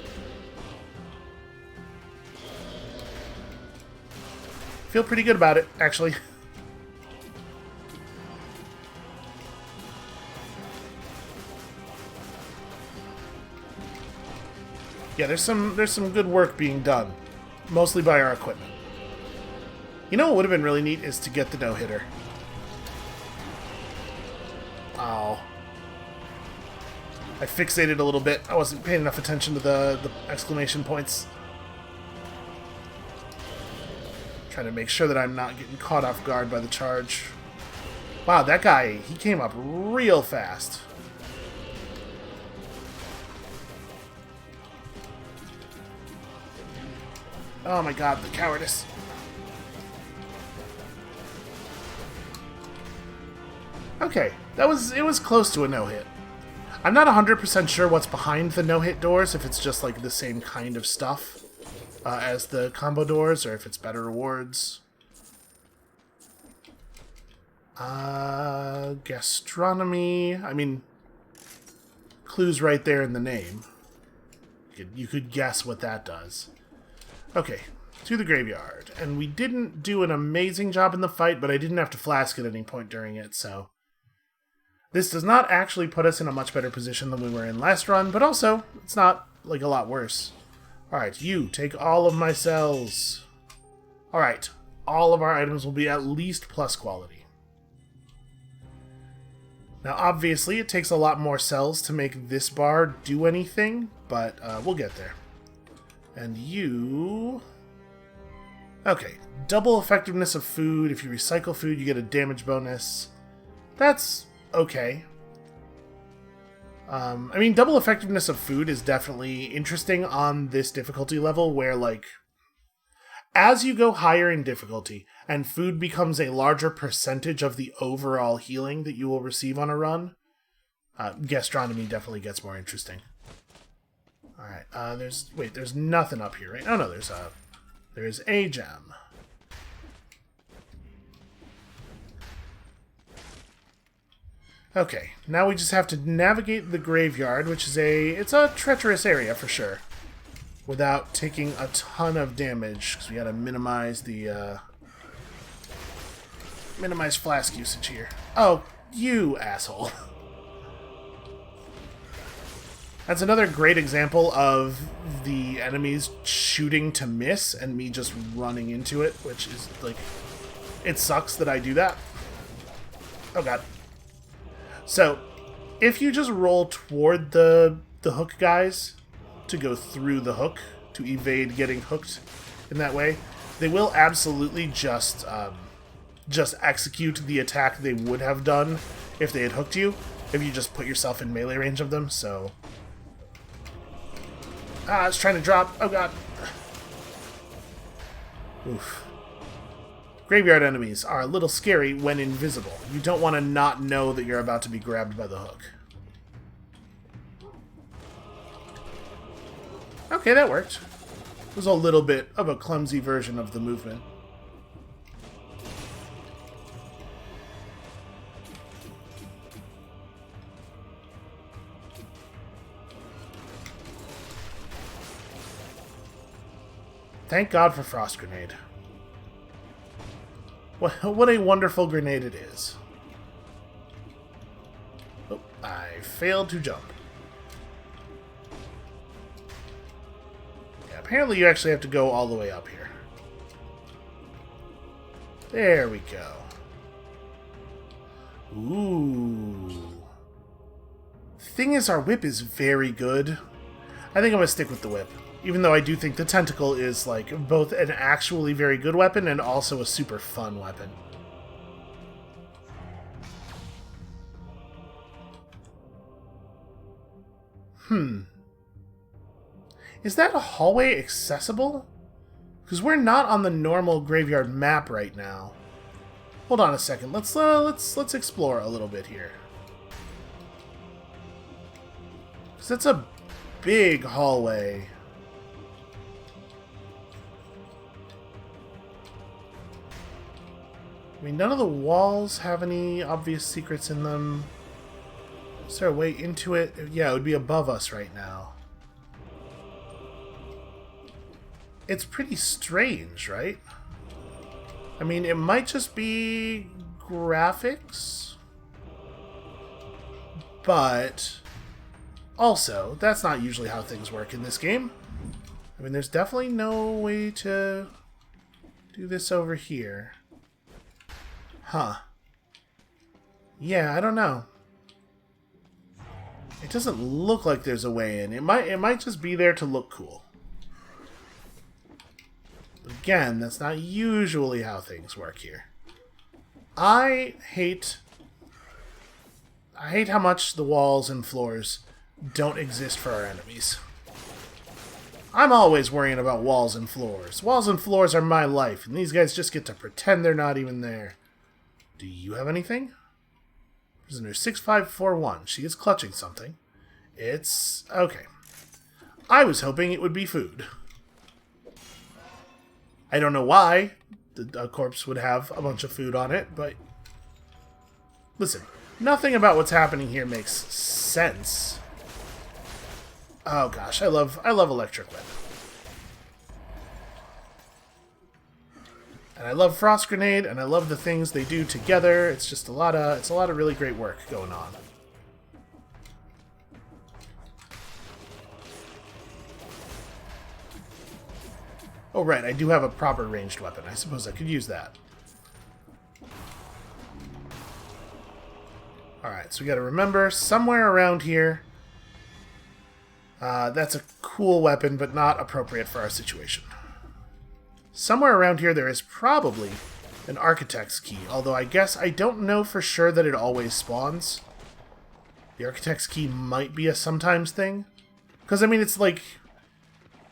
Feel pretty good about it, actually. Yeah, there's some good work being done. Mostly by our equipment. You know what would have been really neat is to get the no-hitter. Oh. I fixated a little bit. I wasn't paying enough attention to the exclamation points. Trying to make sure that I'm not getting caught off guard by the charge. Wow, that guy, he came up real fast. Oh my god, the cowardice. Okay, it was close to a no-hit. I'm not 100% sure what's behind the no-hit doors, if it's just like the same kind of stuff as the combo doors, or if it's better rewards. Gastronomy, I mean, clue's right there in the name. You could guess what that does. Okay, to the graveyard. And we didn't do an amazing job in the fight, but I didn't have to flask at any point during it, so... This does not actually put us in a much better position than we were in last run, but also, it's not, like, a lot worse. Alright, you, take all of my cells. Alright, all of our items will be at least plus quality. Now, obviously, it takes a lot more cells to make this bar do anything, but we'll get there. And you... Okay, double effectiveness of food. If you recycle food, you get a damage bonus. That's okay. I mean, double effectiveness of food is definitely interesting on this difficulty level, where, like, as you go higher in difficulty, and food becomes a larger percentage of the overall healing that you will receive on a run, gastronomy definitely gets more interesting. Alright, there's nothing up here, right? Oh no, there's a gem. Okay, now we just have to navigate the graveyard, which is it's a treacherous area for sure, without taking a ton of damage, because we gotta minimize the, minimize flask usage here. Oh, you asshole. That's another great example of the enemies shooting to miss and me just running into it, which is, like, it sucks that I do that. Oh god. So, if you just roll toward the hook guys to go through the hook, to evade getting hooked in that way, they will absolutely just execute the attack they would have done if they had hooked you, if you just put yourself in melee range of them, so... Ah, it's trying to drop. Oh god. Oof. Graveyard enemies are a little scary when invisible. You don't want to not know that you're about to be grabbed by the hook. Okay, that worked. It was a little bit of a clumsy version of the movement. Thank God for Frost Grenade. What a wonderful grenade it is. Oh, I failed to jump. Yeah, apparently you actually have to go all the way up here. There we go. Ooh. Thing is, our whip is very good. I think I'm going to stick with the whip. Even though I do think the tentacle is, like, both an actually very good weapon and also a super fun weapon. Is that a hallway accessible? Because we're not on the normal graveyard map right now. Hold on a second. Let's explore a little bit here. Because that's a big hallway. I mean, none of the walls have any obvious secrets in them. Is there a way into it? Yeah, it would be above us right now. It's pretty strange, right? I mean, it might just be graphics. But also, that's not usually how things work in this game. I mean, there's definitely no way to do this over here. Huh. Yeah, I don't know. It doesn't look like there's a way in. It might just be there to look cool. But again, that's not usually how things work here. I hate how much the walls and floors don't exist for our enemies. I'm always worrying about walls and floors. Walls and floors are my life, and these guys just get to pretend they're not even there. Do you have anything? Prisoner 6541. She is clutching something. It's... okay. I was hoping it would be food. I don't know why a corpse would have a bunch of food on it, but... listen, nothing about what's happening here makes sense. Oh gosh, I love electric whip. And I love frost grenade, and I love the things they do together. It's just a lot of really great work going on. Oh right, I do have a proper ranged weapon. I suppose I could use that. Alright, so we gotta remember, somewhere around here, that's a cool weapon, but not appropriate for our situation. Somewhere around here there is probably an architect's key, although I guess I don't know for sure that it always spawns. The architect's key might be a sometimes thing. Because, I mean, it's like...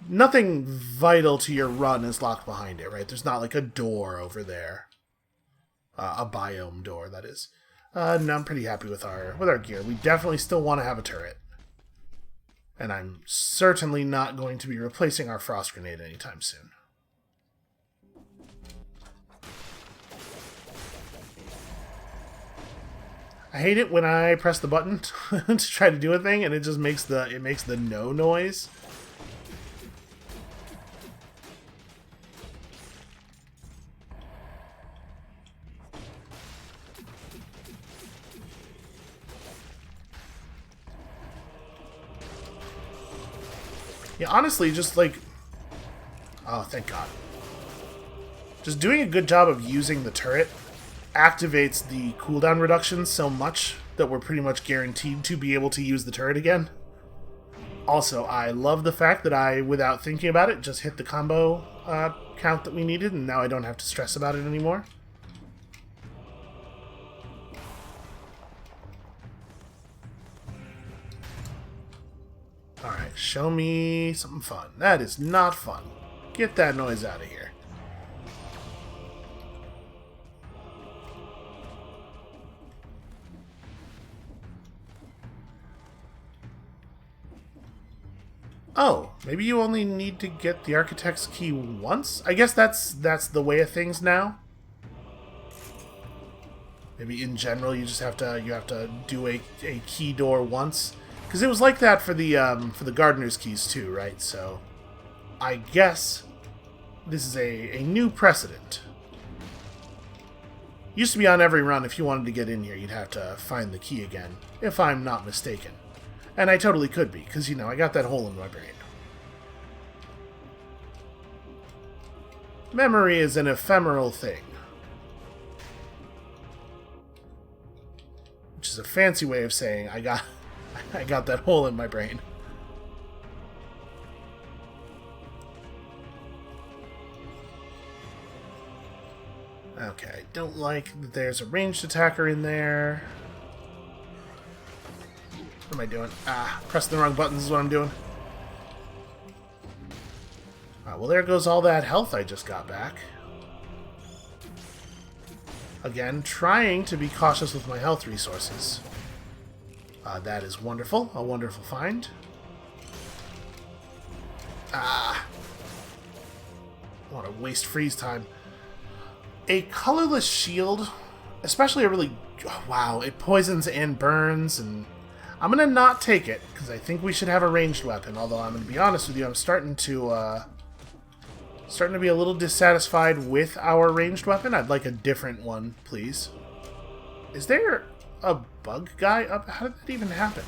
nothing vital to your run is locked behind it, right? There's not like a door over there. A biome door, that is. No, I'm pretty happy with our gear. We definitely still want to have a turret. And I'm certainly not going to be replacing our frost grenade anytime soon. I hate it when I press the button to try to do a thing and it just makes the no noise. Yeah, honestly, just like... oh, thank God. Just doing a good job of using the turret activates the cooldown reduction so much that we're pretty much guaranteed to be able to use the turret again. Also, I love the fact that I, without thinking about it, just hit the combo count that we needed, and now I don't have to stress about it anymore. Alright, show me something fun. That is not fun. Get that noise out of here. Oh, maybe you only need to get the architect's key once? I guess that's the way of things now. Maybe in general you just have to do a key door once. Because it was like that for the gardener's keys too, right? So I guess this is a new precedent. Used to be on every run, if you wanted to get in here, you'd have to find the key again, if I'm not mistaken. And I totally could be, because, you know, I got that hole in my brain. Memory is an ephemeral thing. Which is a fancy way of saying I got that hole in my brain. Okay, I don't like that there's a ranged attacker in there. What am I doing? Pressing the wrong buttons is what I'm doing. Well, there goes all that health I just got back. Again, trying to be cautious with my health resources. That is wonderful. A wonderful find. I want to waste freeze time. A colorless shield, especially a really... wow, it poisons and burns, and... I'm going to not take it, because I think we should have a ranged weapon, although I'm going to be honest with you, I'm starting to be a little dissatisfied with our ranged weapon. I'd like a different one, please. Is there a bug guy up? How did that even happen?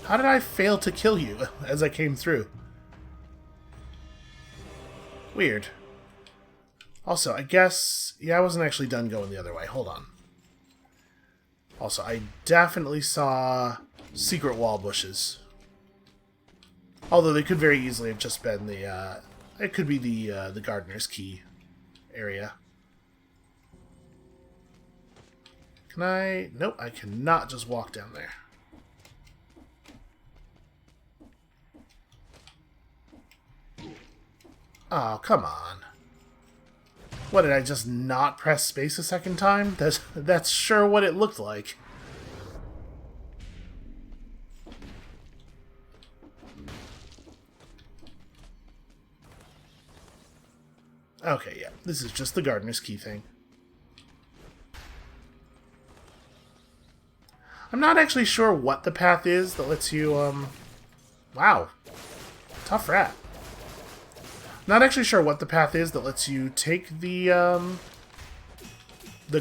How did I fail to kill you as I came through? Weird. Also, I guess... yeah, I wasn't actually done going the other way. Hold on. Also, I definitely saw secret wall bushes. Although they could very easily have just been the, it could be the gardener's key area. Can I? Nope, I cannot just walk down there. Oh, come on. What, did I just not press space a second time? That's sure what it looked like. Okay, yeah, this is just the gardener's key thing. I'm not actually sure what the path is that lets you, Wow. Tough rat. Not actually sure what the path is that lets you take the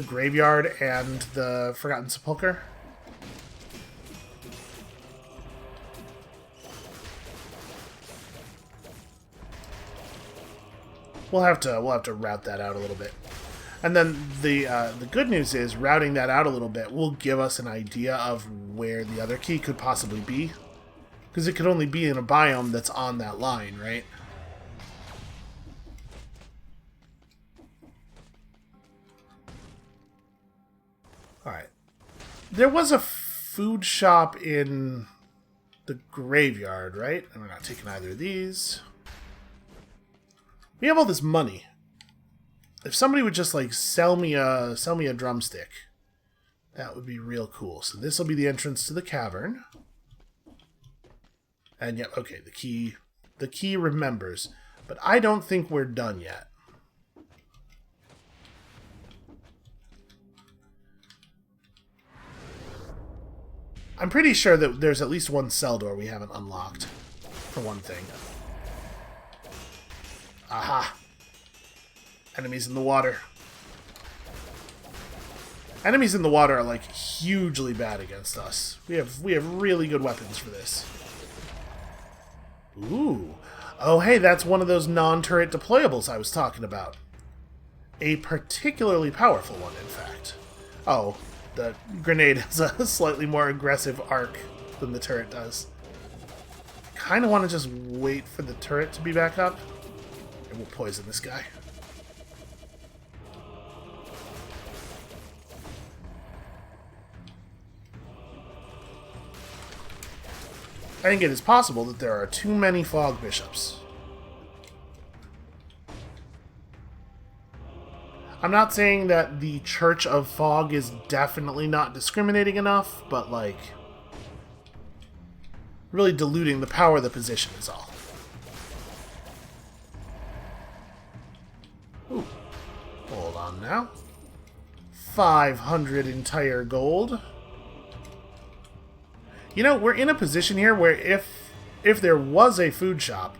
graveyard and the Forgotten Sepulchre. We'll have to route that out a little bit. And then the good news is routing that out a little bit will give us an idea of where the other key could possibly be. Because it could only be in a biome that's on that line, right? Alright. There was a food shop in the graveyard, right? And we're not taking either of these. We have all this money. If somebody would just like sell me a drumstick, that would be real cool. So this will be the entrance to the cavern. And yeah, okay, the key remembers, but I don't think we're done yet. I'm pretty sure that there's at least one cell door we haven't unlocked, for one thing. Aha! Enemies in the water. Enemies in the water are like hugely bad against us. We have really good weapons for this. Ooh. Oh hey, that's one of those non-turret deployables I was talking about. A particularly powerful one, in fact. Oh, the grenade has a slightly more aggressive arc than the turret does. Kind of want to just wait for the turret to be back up. And we'll poison this guy. I think it is possible that there are too many fog bishops. I'm not saying that the Church of Fog is definitely not discriminating enough, but like really diluting the power of the position is all. Ooh. Hold on now. 500 entire gold. You know, we're in a position here where if there was a food shop,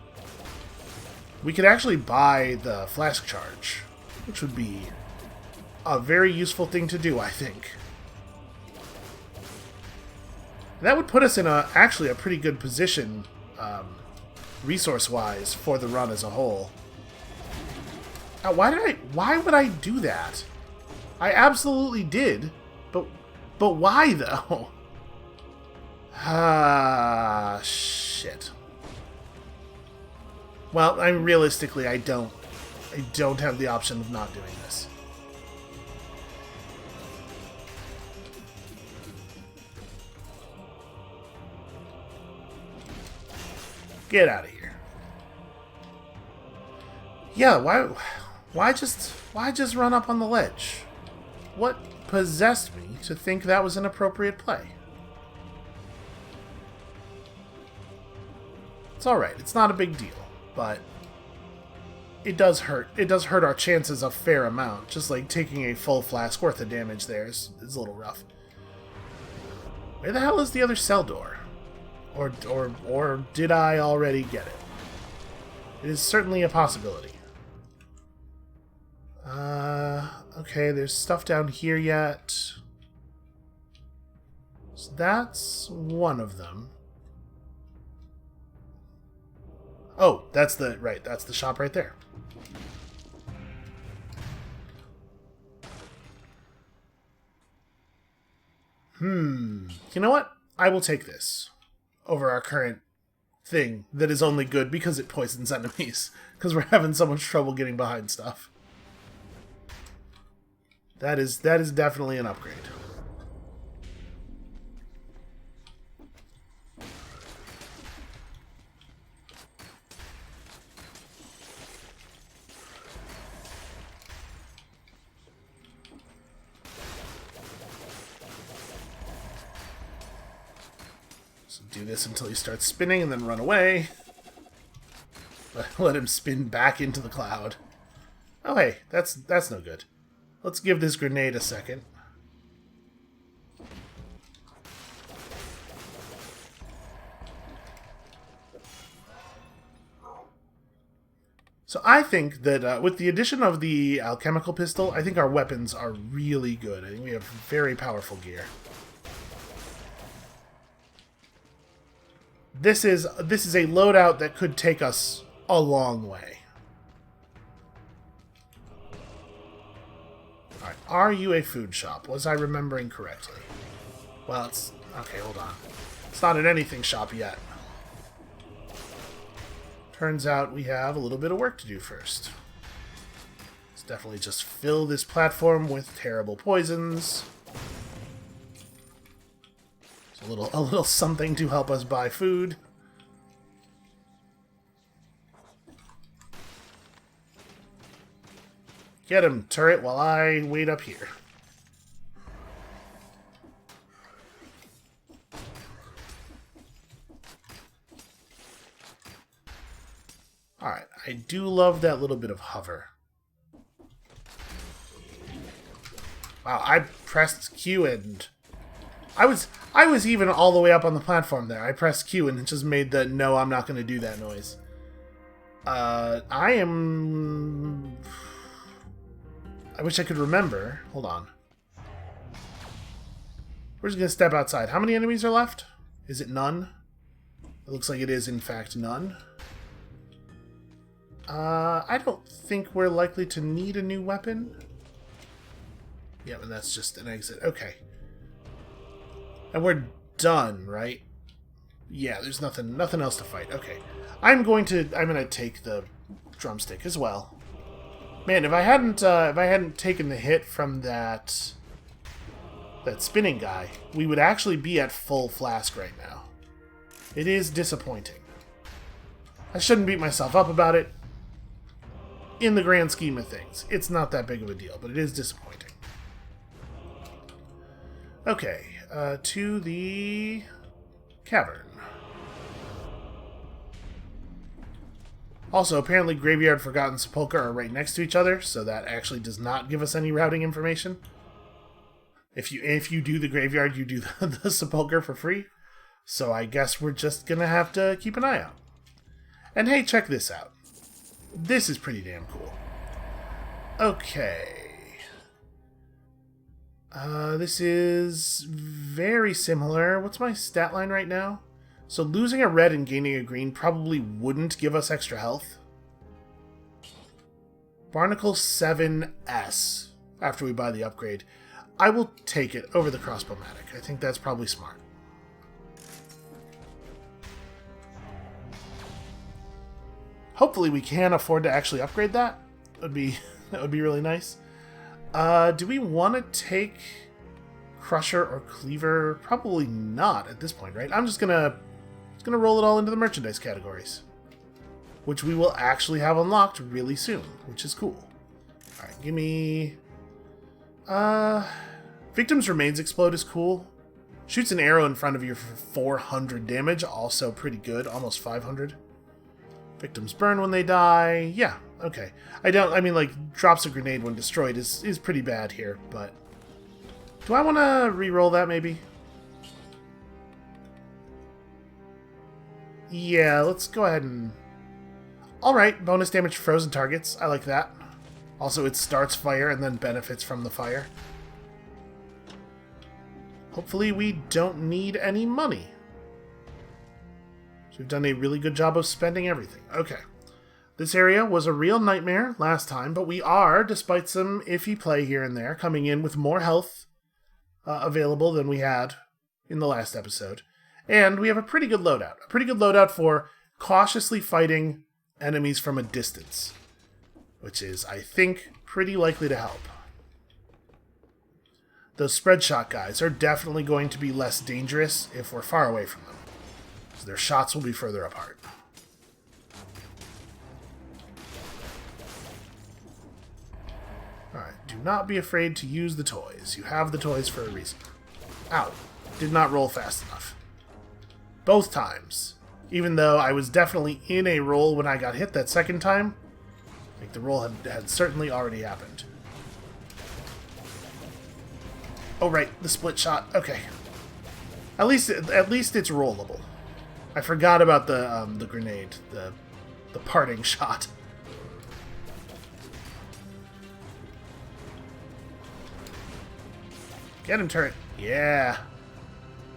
we could actually buy the flask charge, which would be a very useful thing to do, I think. That would put us in actually a pretty good position, resource-wise, for the run as a whole. Now, why would I do that? I absolutely did, but why though? Ah, shit. Well, realistically, I don't have the option of not doing this. Get out of here. Yeah, why just run up on the ledge? What possessed me to think that was an appropriate play? It's alright, it's not a big deal, but it does hurt. It does hurt our chances a fair amount. Just like taking a full flask worth of damage there is a little rough. Where the hell is the other cell door? Or did I already get it? It is certainly a possibility. Okay, there's stuff down here yet. So that's one of them. Oh, that's the shop right there. You know what? I will take this over our current thing that is only good because it poisons enemies. Because we're having so much trouble getting behind stuff. That is definitely an upgrade. Do this until he starts spinning and then run away. Let him spin back into the cloud. Oh hey, that's no good. Let's give this grenade a second. So I think that with the addition of the alchemical pistol, I think our weapons are really good. I think we have very powerful gear. This is a loadout that could take us a long way. Alright, are you a food shop? Was I remembering correctly? Well, it's... okay, hold on. It's not an anything shop yet. Turns out we have a little bit of work to do first. Let's definitely just fill this platform with terrible poisons. A little something to help us buy food. Get him, turret, while I wait up here. Alright, I do love that little bit of hover. Wow, I pressed Q and... I was even all the way up on the platform there. I pressed Q and it just made the no, I'm not going to do that noise. I wish I could remember. Hold on. We're just going to step outside. How many enemies are left? Is it none? It looks like it is, in fact, none. I don't think we're likely to need a new weapon. Yeah, and that's just an exit. Okay. And we're done, right? Yeah, there's nothing else to fight. Okay. I'm gonna take the drumstick as well. Man, if I hadn't taken the hit from that spinning guy, we would actually be at full flask right now. It is disappointing. I shouldn't beat myself up about it. In the grand scheme of things, it's not that big of a deal, but it is disappointing. Okay. To the cavern. Also, apparently Graveyard, Forgotten, Sepulchre are right next to each other, so that actually does not give us any routing information. If you do the Graveyard, you do the Sepulchre for free. So I guess we're just gonna have to keep an eye out. And hey, check this out. This is pretty damn cool. Okay. This is very similar. What's my stat line right now? So losing a red and gaining a green probably wouldn't give us extra health. Barnacle 7S after we buy the upgrade. I will take it over the crossbow-matic. I think that's probably smart. Hopefully we can afford to actually upgrade that. That would be really nice. Do we want to take Crusher or Cleaver? Probably not at this point, right? I'm just gonna roll it all into the merchandise categories, which we will actually have unlocked really soon, which is cool. All right, give me. Victim's Remains Explode is cool. Shoots an arrow in front of you for 400 damage, also pretty good, almost 500. Victims burn when they die. Yeah, okay. I mean, like, drops a grenade when destroyed is pretty bad here, but... Do I want to re-roll that, maybe? Yeah, let's go ahead and... Alright, bonus damage to frozen targets. I like that. Also, it starts fire and then benefits from the fire. Hopefully we don't need any money. So we've done a really good job of spending everything. Okay. This area was a real nightmare last time, but we are, despite some iffy play here and there, coming in with more health. available than we had in the last episode. And we have a pretty good loadout. A pretty good loadout for cautiously fighting enemies from a distance, which is, I think, pretty likely to help. Those spread shot guys are definitely going to be less dangerous if we're far away from them, so their shots will be further apart. Alright, do not be afraid to use the toys. You have the toys for a reason. Ow. Did not roll fast enough. Both times. Even though I was definitely in a roll when I got hit that second time, I think the roll had certainly already happened. Oh right, the split shot. Okay. At least it's rollable. I forgot about the grenade, the parting shot. Get him, turret. Yeah.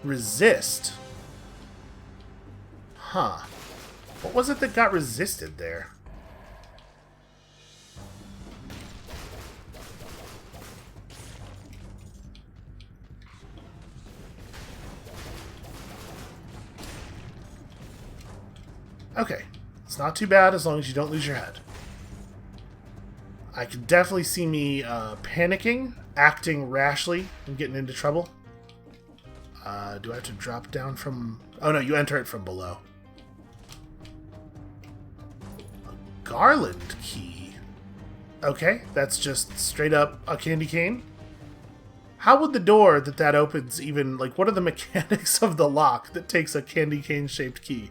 Resist. Huh. What was it that got resisted there? Okay. It's not too bad as long as you don't lose your head. I could definitely see me panicking, acting rashly, and getting into trouble. Do I have to drop down from... Oh no, you enter it from below. A garland key. Okay, that's just straight up a candy cane. How would the door that opens even... Like, what are the mechanics of the lock that takes a candy cane shaped key?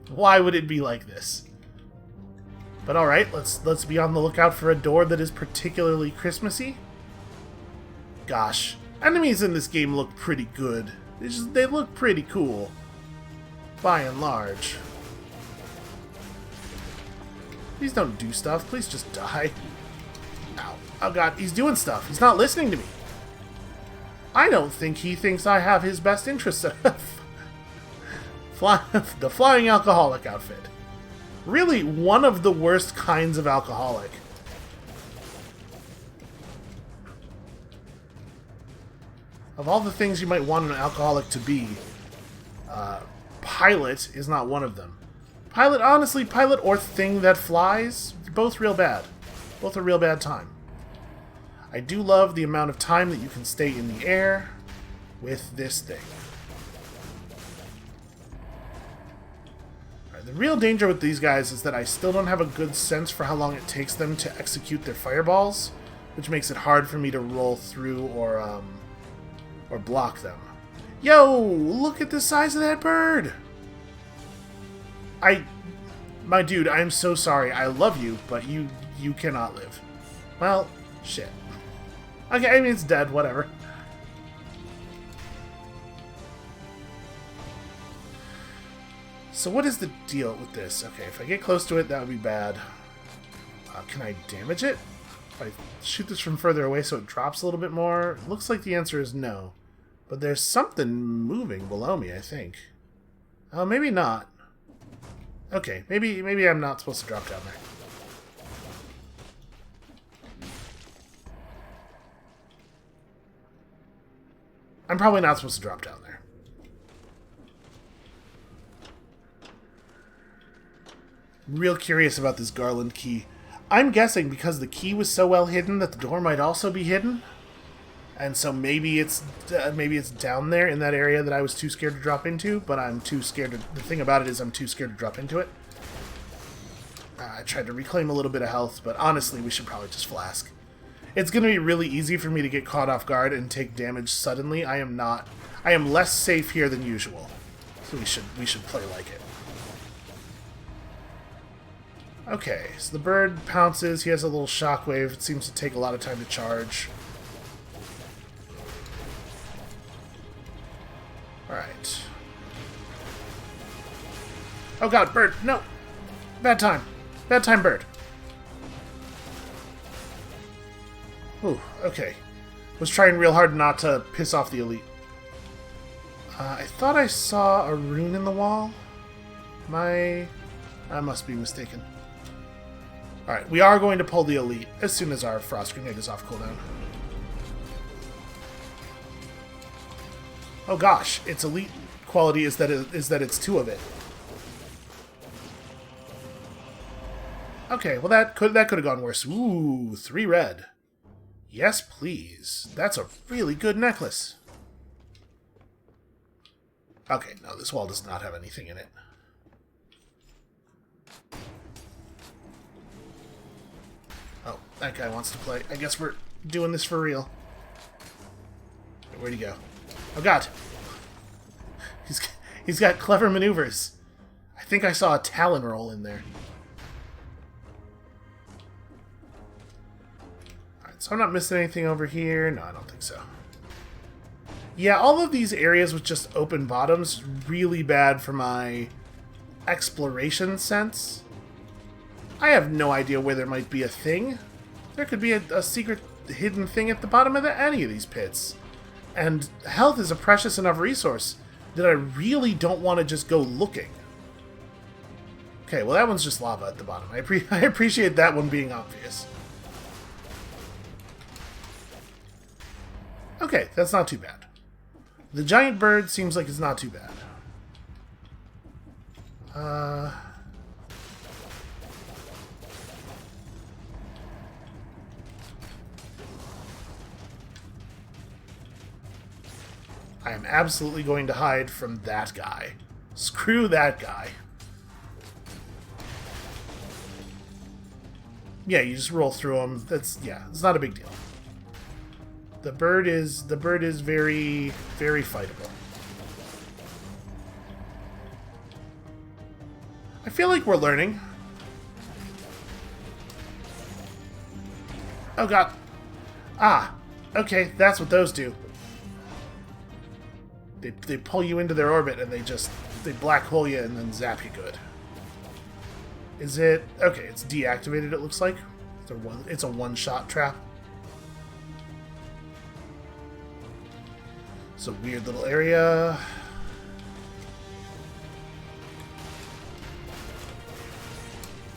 Why would it be like this? But alright, let's be on the lookout for a door that is particularly Christmassy. Gosh, enemies in this game look pretty good. They look pretty cool, by and large. Please don't do stuff. Please just die. Ow. Oh god, he's doing stuff. He's not listening to me. I don't think he thinks I have his best interests at the flying alcoholic outfit. Really, one of the worst kinds of alcoholic. Of all the things you might want an alcoholic to be, pilot is not one of them. Pilot, honestly, pilot or thing that flies, both real bad. Both a real bad time. I do love the amount of time that you can stay in the air with this thing. The real danger with these guys is that I still don't have a good sense for how long it takes them to execute their fireballs, which makes it hard for me to roll through or block them. Yo, look at the size of that bird! My dude, I am so sorry. I love you, but you cannot live. Well, shit. Okay, I mean, it's dead, whatever. So what is the deal with this? Okay, if I get close to it, that would be bad. Can I damage it? If I shoot this from further away so it drops a little bit more? It looks like the answer is no. But there's something moving below me, I think. Oh, maybe not. Okay, maybe I'm not supposed to drop down there. I'm probably not supposed to drop down there. Real curious about this garland key. I'm guessing because the key was so well hidden that the door might also be hidden. And so maybe it's down there in that area that I was too scared to drop into, but I'm too scared to... The thing about it is I'm too scared to drop into it. I tried to reclaim a little bit of health, but honestly, we should probably just flask. It's going to be really easy for me to get caught off guard and take damage suddenly. I am less safe here than usual. So we should play like it. Okay, so the bird pounces. He has a little shockwave. It seems to take a lot of time to charge. Alright. Oh god, bird! No! Bad time. Bad time, bird. Ooh, okay. Was trying real hard not to piss off the elite. I thought I saw a rune in the wall. I must be mistaken. Alright, we are going to pull the elite as soon as our frost grenade is off cooldown. Oh gosh, its elite quality is that it's 2 of it. Okay, well that could have gone worse. Ooh, 3 red. Yes, please. That's a really good necklace. Okay, no, this wall does not have anything in it. Oh, that guy wants to play. I guess we're doing this for real. Where'd he go? Oh god. He's got clever maneuvers. I think I saw a talon roll in there. Alright, so I'm not missing anything over here. No, I don't think so. Yeah, all of these areas with just open bottoms, really bad for my exploration sense. I have no idea where there might be a thing. There could be a secret hidden thing at the bottom of any of these pits. And health is a precious enough resource that I really don't want to just go looking. Okay, well that one's just lava at the bottom. I appreciate that one being obvious. Okay, that's not too bad. The giant bird seems like it's not too bad. I am absolutely going to hide from that guy. Screw that guy. Yeah, you just roll through him. Yeah, it's not a big deal. The bird is very, very fightable. I feel like we're learning. Oh god. Ah, okay, that's what those do. They pull you into their orbit and they black hole you and then zap you good. Is it... Okay, it's deactivated, it looks like. It's a one-shot trap. It's a weird little area.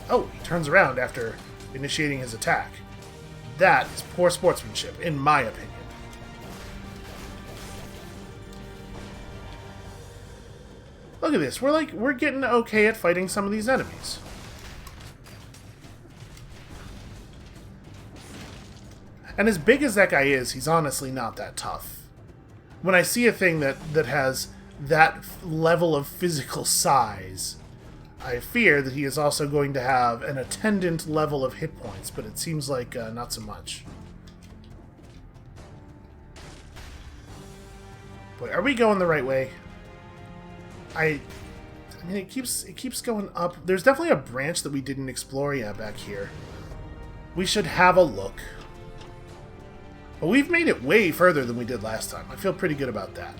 Oh, he turns around after initiating his attack. That is poor sportsmanship, in my opinion. Look at this. We're getting okay at fighting some of these enemies. And as big as that guy is, he's honestly not that tough. When I see a thing that has that level of physical size, I fear that he is also going to have an attendant level of hit points, but it seems like not so much. Boy, are we going the right way? I mean, it keeps going up. There's definitely a branch that we didn't explore yet back here. We should have a look. But we've made it way further than we did last time. I feel pretty good about that.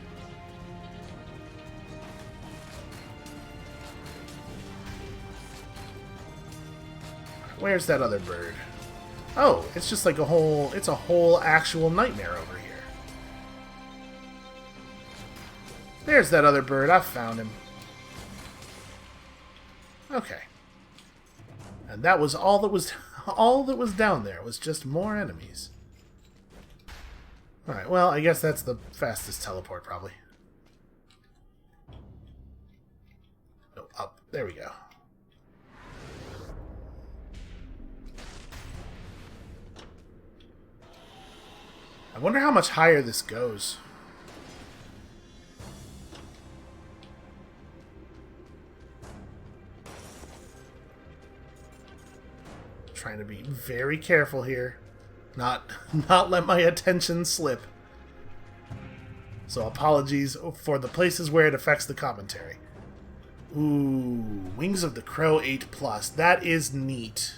Where's that other bird? Oh, it's just like it's a whole actual nightmare over here. There's that other bird. I found him. Okay. And that was all that was down there was just more enemies. Alright, well, I guess that's the fastest teleport, probably. Oh, up. There we go. I wonder how much higher this goes. Trying to be very careful here. Not let my attention slip. So apologies for the places where it affects the commentary. Ooh, Wings of the Crow 8+. That is neat.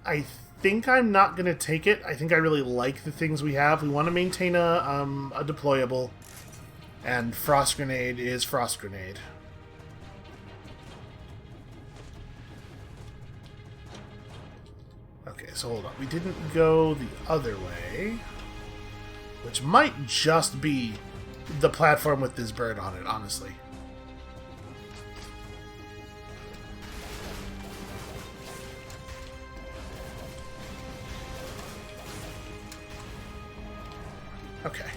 I think I'm not going to take it. I think I really like the things we have. We want to maintain a deployable. And Frost Grenade is Frost Grenade. Okay, so hold on. We didn't go the other way. Which might just be the platform with this bird on it, honestly. Okay.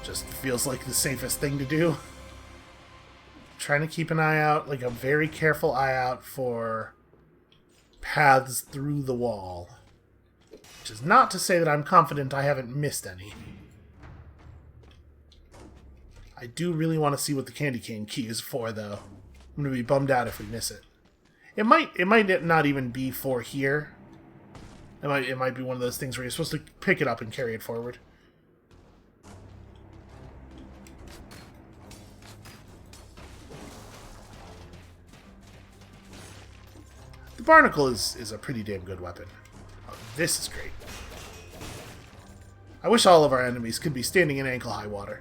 Just feels like the safest thing to do. Trying to keep an eye out, like a very careful eye out for paths through the wall. Which is not to say that I'm confident I haven't missed any. I do really want to see what the candy cane key is for, though. I'm going to be bummed out if we miss it. It might not even be for here. It might be one of those things where you're supposed to pick it up and carry it forward. The barnacle is a pretty damn good weapon. Oh, this is great. I wish all of our enemies could be standing in ankle-high water.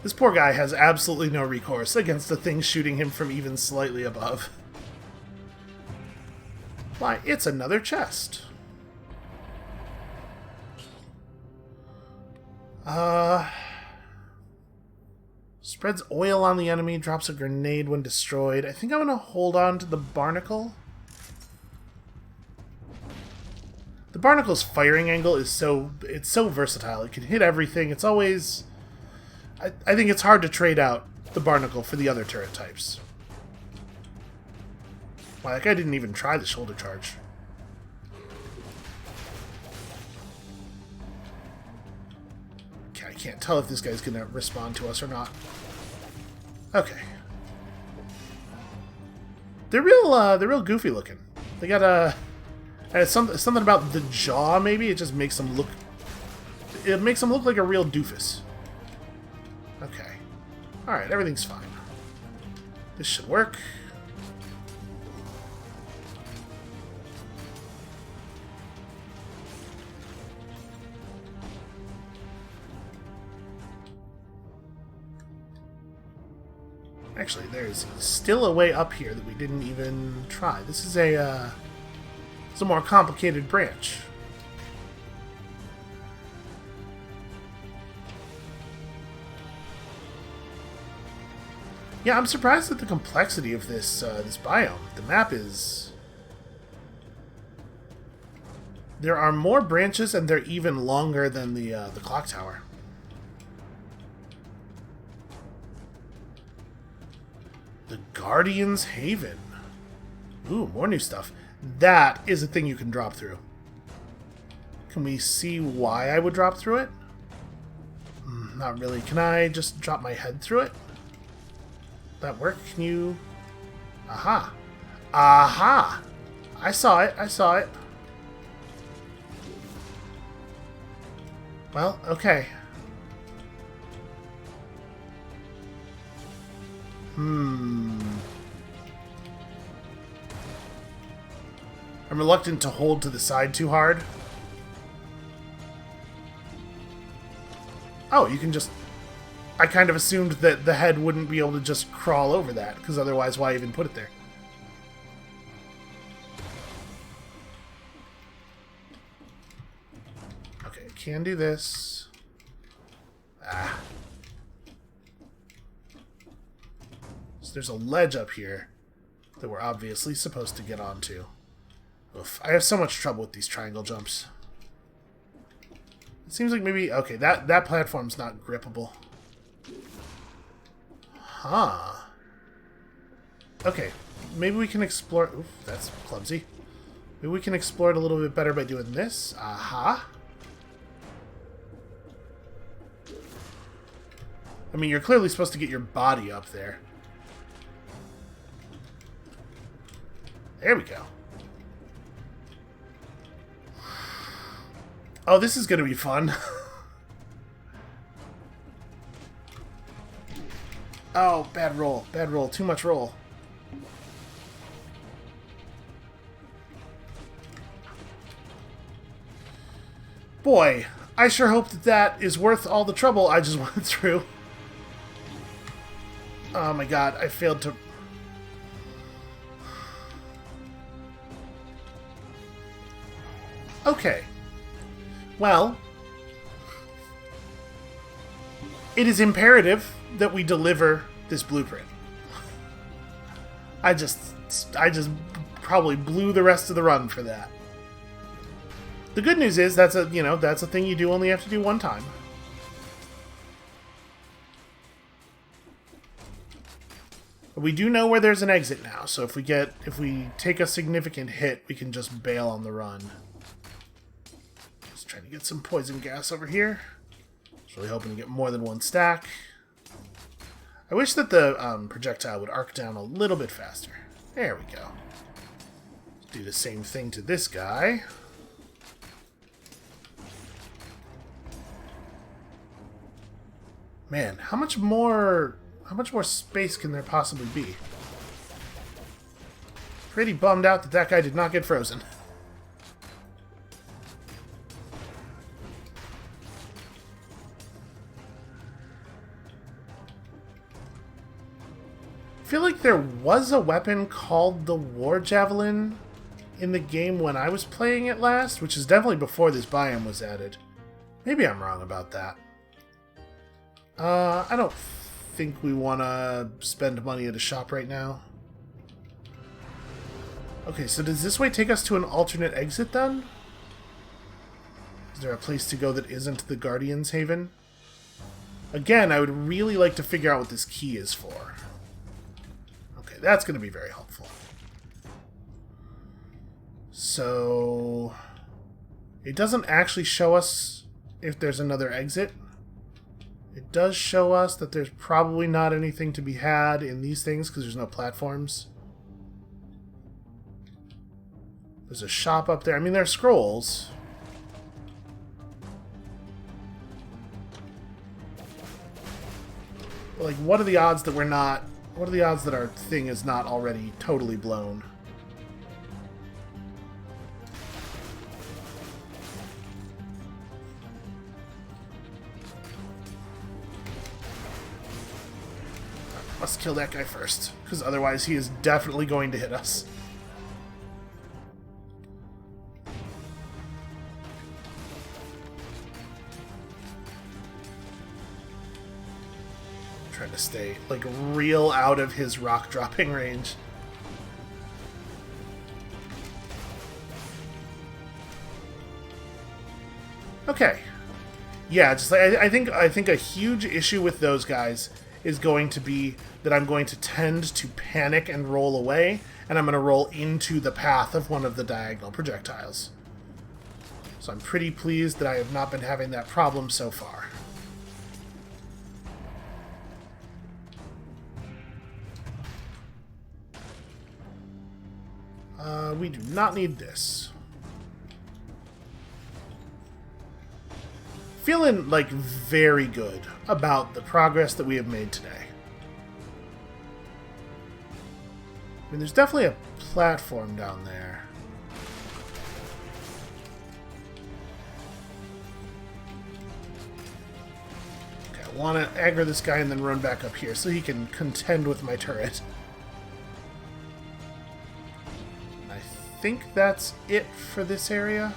This poor guy has absolutely no recourse against the thing shooting him from even slightly above. Why, it's another chest. Spreads oil on the enemy, drops a grenade when destroyed. I think I'm going to hold on to the barnacle. The barnacle's firing angle is so versatile. It can hit everything. It's always... I think it's hard to trade out the barnacle for the other turret types. Wow, that guy didn't even try the shoulder charge. Okay, I can't tell if this guy's going to respond to us or not. Okay. They're real goofy looking. They got something about the jaw, maybe. It just makes them look... It makes them look like a real doofus. Okay. Alright, everything's fine. This should work. Actually, there's still a way up here that we didn't even try. This is it's a more complicated branch. Yeah, I'm surprised at the complexity of this this biome. The map is... There are more branches, and they're even longer than the clock tower. The Guardian's Haven. Ooh, more new stuff. That is a thing you can drop through. Can we see why I would drop through it? Not really. Can I just drop my head through it? That work? Can you... Aha! Aha! I saw it. I saw it. Well, okay. I'm reluctant to hold to the side too hard. Oh, you can just... I kind of assumed that the head wouldn't be able to just crawl over that, because otherwise why even put it there? Okay, can do this. Ah. So there's a ledge up here that we're obviously supposed to get onto. Oof, I have so much trouble with these triangle jumps. It seems like maybe... Okay, that platform's not grippable. Huh. Okay, maybe we can explore... Oof, that's clumsy. Maybe we can explore it a little bit better by doing this. Aha. I mean, you're clearly supposed to get your body up there. There we go. Oh, this is going to be fun. Oh, bad roll. Bad roll. Too much roll. Boy, I sure hope that that is worth all the trouble I just went through. Oh my god, I failed to... Okay. Well, it is imperative that we deliver this blueprint. I just probably blew the rest of the run for that. The good news is that's a thing you do only have to do one time. But we do know where there's an exit now, so if we take a significant hit, we can just bail on the run. Just trying to get some poison gas over here. Just really hoping to get more than one stack. I wish that the projectile would arc down a little bit faster. There we go. Do the same thing to this guy. Man, how much more space can there possibly be? Pretty bummed out that that guy did not get frozen. I feel like there was a weapon called the War Javelin in the game when I was playing it last, which is definitely before this biome was added. Maybe I'm wrong about that. I don't think we want to spend money at a shop right now. Okay, so does this way take us to an alternate exit then? Is there a place to go that isn't the Guardian's Haven? Again, I would really like to figure out what this key is for. Okay, that's going to be very helpful. So it doesn't actually show us if there's another exit. It does show us that there's probably not anything to be had in these things because there's no platforms. There's a shop up there. I mean, there are scrolls. But like, what are the odds that we're not... What are the odds that our thing is not already totally blown? Must kill that guy first, because otherwise he is definitely going to hit us. I'm trying to stay, like, real out of his rock dropping range. Okay. Yeah, just like, I think a huge issue with those guys is going to be that I'm going to tend to panic and roll away, and I'm going to roll into the path of one of the diagonal projectiles. So I'm pretty pleased that I have not been having that problem so far. We do not need this. Feeling, like, very good about the progress that we have made today. I mean, there's definitely a platform down there. Okay, I want to aggro this guy and then run back up here so he can contend with my turret. I think that's it for this area.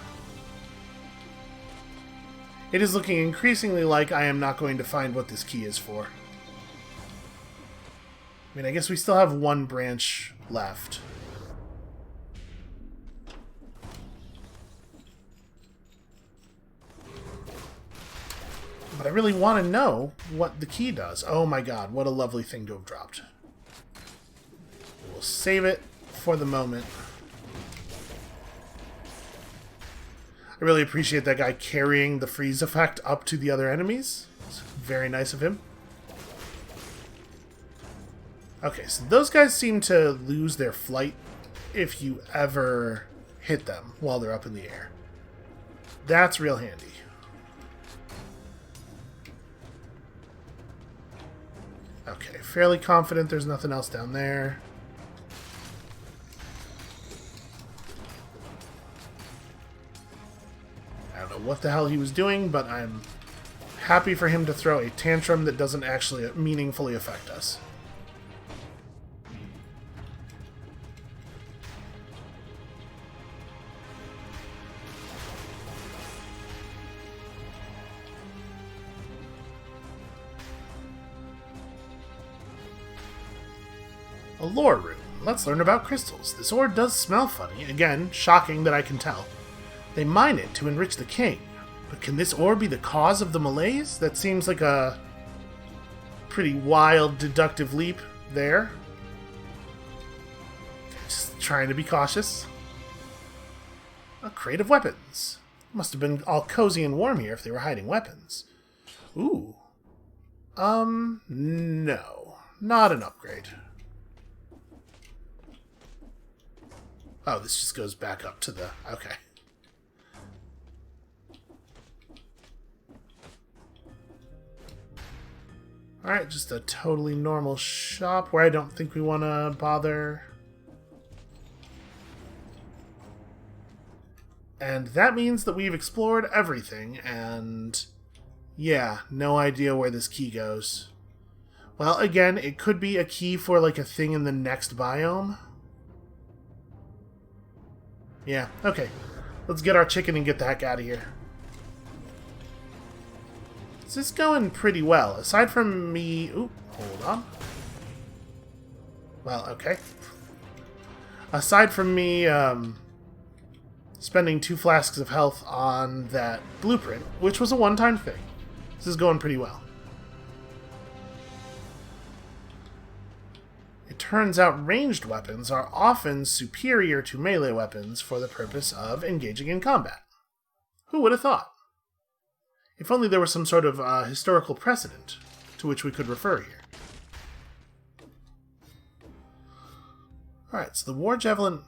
It is looking increasingly like I am not going to find what this key is for. I mean, I guess we still have one branch left. But I really want to know what the key does. Oh my god, what a lovely thing to have dropped. We'll save it for the moment. I really appreciate that guy carrying the freeze effect up to the other enemies. It's very nice of him. Okay, so those guys seem to lose their flight if you ever hit them while they're up in the air. That's real handy. Okay, fairly confident there's nothing else down there. I don't know what the hell he was doing, but I'm happy for him to throw a tantrum that doesn't actually meaningfully affect us. A lore room. let's learn about crystals. This ore does smell funny. Again, shocking that I can tell. They mine it to enrich the king. But can this ore be the cause of the malaise? That seems like a pretty wild deductive leap there. Just trying to be cautious. A crate of weapons. Must have been all cozy and warm here if they were hiding weapons. Ooh. No. Not an upgrade. Oh, this just goes back up to the... Okay. Alright, just a totally normal shop where I don't think we want to bother. And that means that we've explored everything, and... yeah, no idea where this key goes. Well, again, it could be a key for, like, a thing in the next biome. Yeah, okay. Let's get our chicken and get the heck out of here. This is going pretty well. Aside from me... Ooh, hold on. Well, okay. Aside from me, spending 2 flasks of health on that blueprint, which was a one-time thing. This is going pretty well. It turns out ranged weapons are often superior to melee weapons for the purpose of engaging in combat. Who would have thought? If only there was some sort of historical precedent to which we could refer here. Alright, so the War Javelin...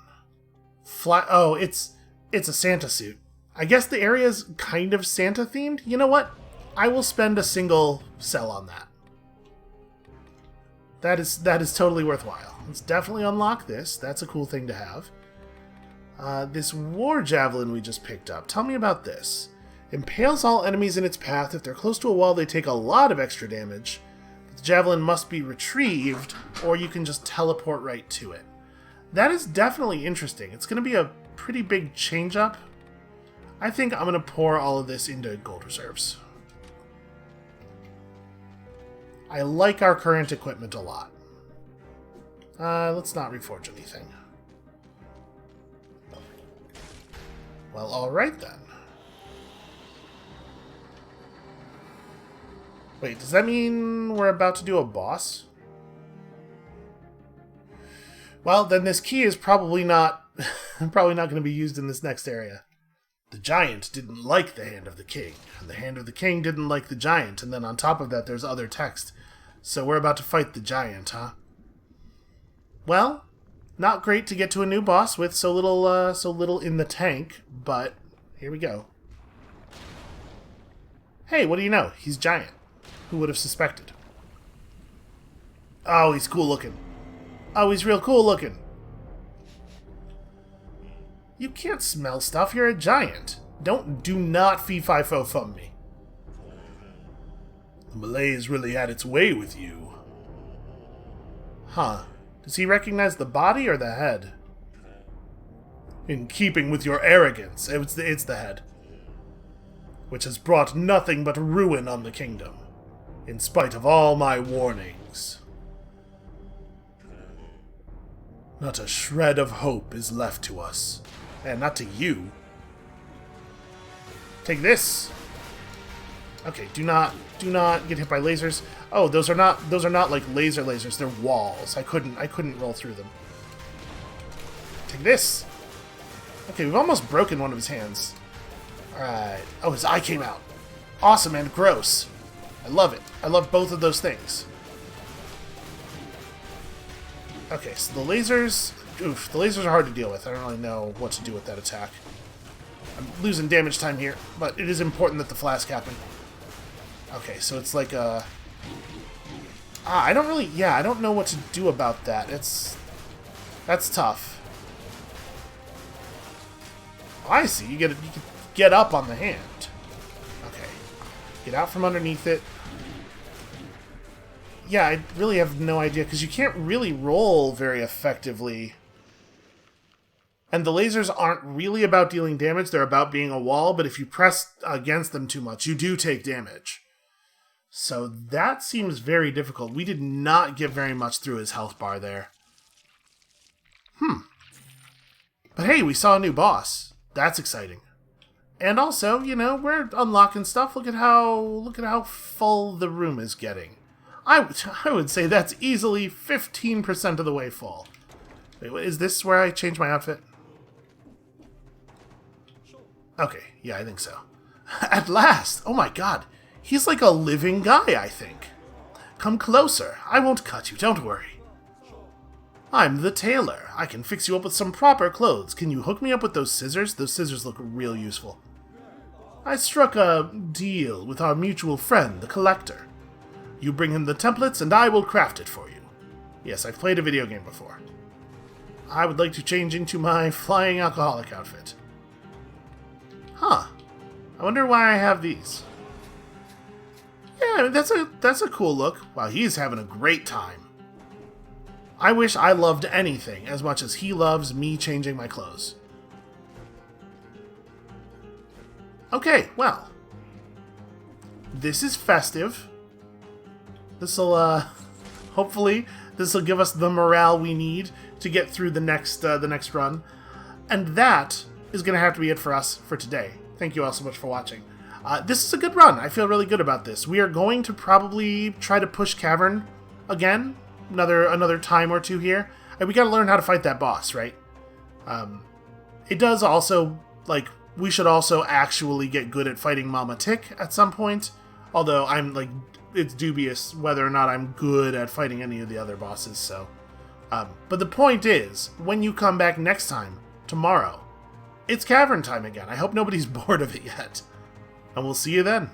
Oh, it's a Santa suit. I guess the area's kind of Santa-themed. You know what? I will spend a single cell on that. That is totally worthwhile. Let's definitely unlock this. That's a cool thing to have. This War Javelin we just picked up. Tell me about this. Impales all enemies in its path. If they're close to a wall, they take a lot of extra damage. But the javelin must be retrieved, or you can just teleport right to it. That is definitely interesting. It's going to be a pretty big change-up. I think I'm going to pour all of this into gold reserves. I like our current equipment a lot. Let's not reforge anything. Well, alright then. Wait, does that mean we're about to do a boss? Well, then this key is probably not going to be used in this next area. The giant didn't like the Hand of the King, and the Hand of the King didn't like the giant, and then on top of that there's other text. So we're about to fight the giant, huh? Well, not great to get to a new boss with so little in the tank, but here we go. Hey, what do you know? He's giant. Who would have suspected? Oh, he's cool looking. Oh, he's real cool looking. You can't smell stuff. You're a giant. Do not fee-fi-fo-fum me. The malaise really had its way with you. Huh. Does he recognize the body or the head? In keeping with your arrogance, it's the head. Which has brought nothing but ruin on the kingdom. In spite of all my warnings. Not a shred of hope is left to us. And not to you. Take this! Okay, do not get hit by lasers. Oh, those are not like lasers, they're walls. I couldn't roll through them. Take this! Okay, we've almost broken one of his hands. Alright. Oh, his eye came out. Awesome and gross. I love it. I love both of those things. Okay, so the lasers... Oof, the lasers are hard to deal with. I don't really know what to do with that attack. I'm losing damage time here, but it is important that the flask happen. Okay, so it's like a... I don't know what to do about that. That's tough. Oh, I see. You can get up on the hand. Okay. Get out from underneath it. Yeah, I really have no idea, because you can't really roll very effectively. And the lasers aren't really about dealing damage, they're about being a wall, but if you press against them too much, you do take damage. So that seems very difficult. We did not get very much through his health bar there. But hey, we saw a new boss. That's exciting. And also, you know, we're unlocking stuff. Look at how full the room is getting. I would say that's easily 15% of the way full. Wait, is this where I change my outfit? Okay, yeah, I think so. At last! Oh my god, he's like a living guy, I think. Come closer. I won't cut you, don't worry. I'm the tailor. I can fix you up with some proper clothes. Can you hook me up with those scissors? Those scissors look real useful. I struck a deal with our mutual friend, the collector. You bring him the templates and I will craft it for you. Yes, I've played a video game before. I would like to change into my flying alcoholic outfit. Huh. I wonder why I have these. Yeah, I mean, that's a cool look. Wow, he's having a great time. I wish I loved anything as much as he loves me changing my clothes. Okay, well. This is festive. This'll, hopefully, this'll give us the morale we need to get through the next run. And that is going to have to be it for us for today. Thank you all so much for watching. This is a good run. I feel really good about this. We are going to probably try to push Cavern again. Another time or two here. And we gotta learn how to fight that boss, right? It does also, like, we should also actually get good at fighting Mama Tick at some point. Although I'm, like, it's dubious whether or not I'm good at fighting any of the other bosses, so. But the point is, when you come back next time, tomorrow, it's Cavern time again. I hope nobody's bored of it yet. And we'll see you then.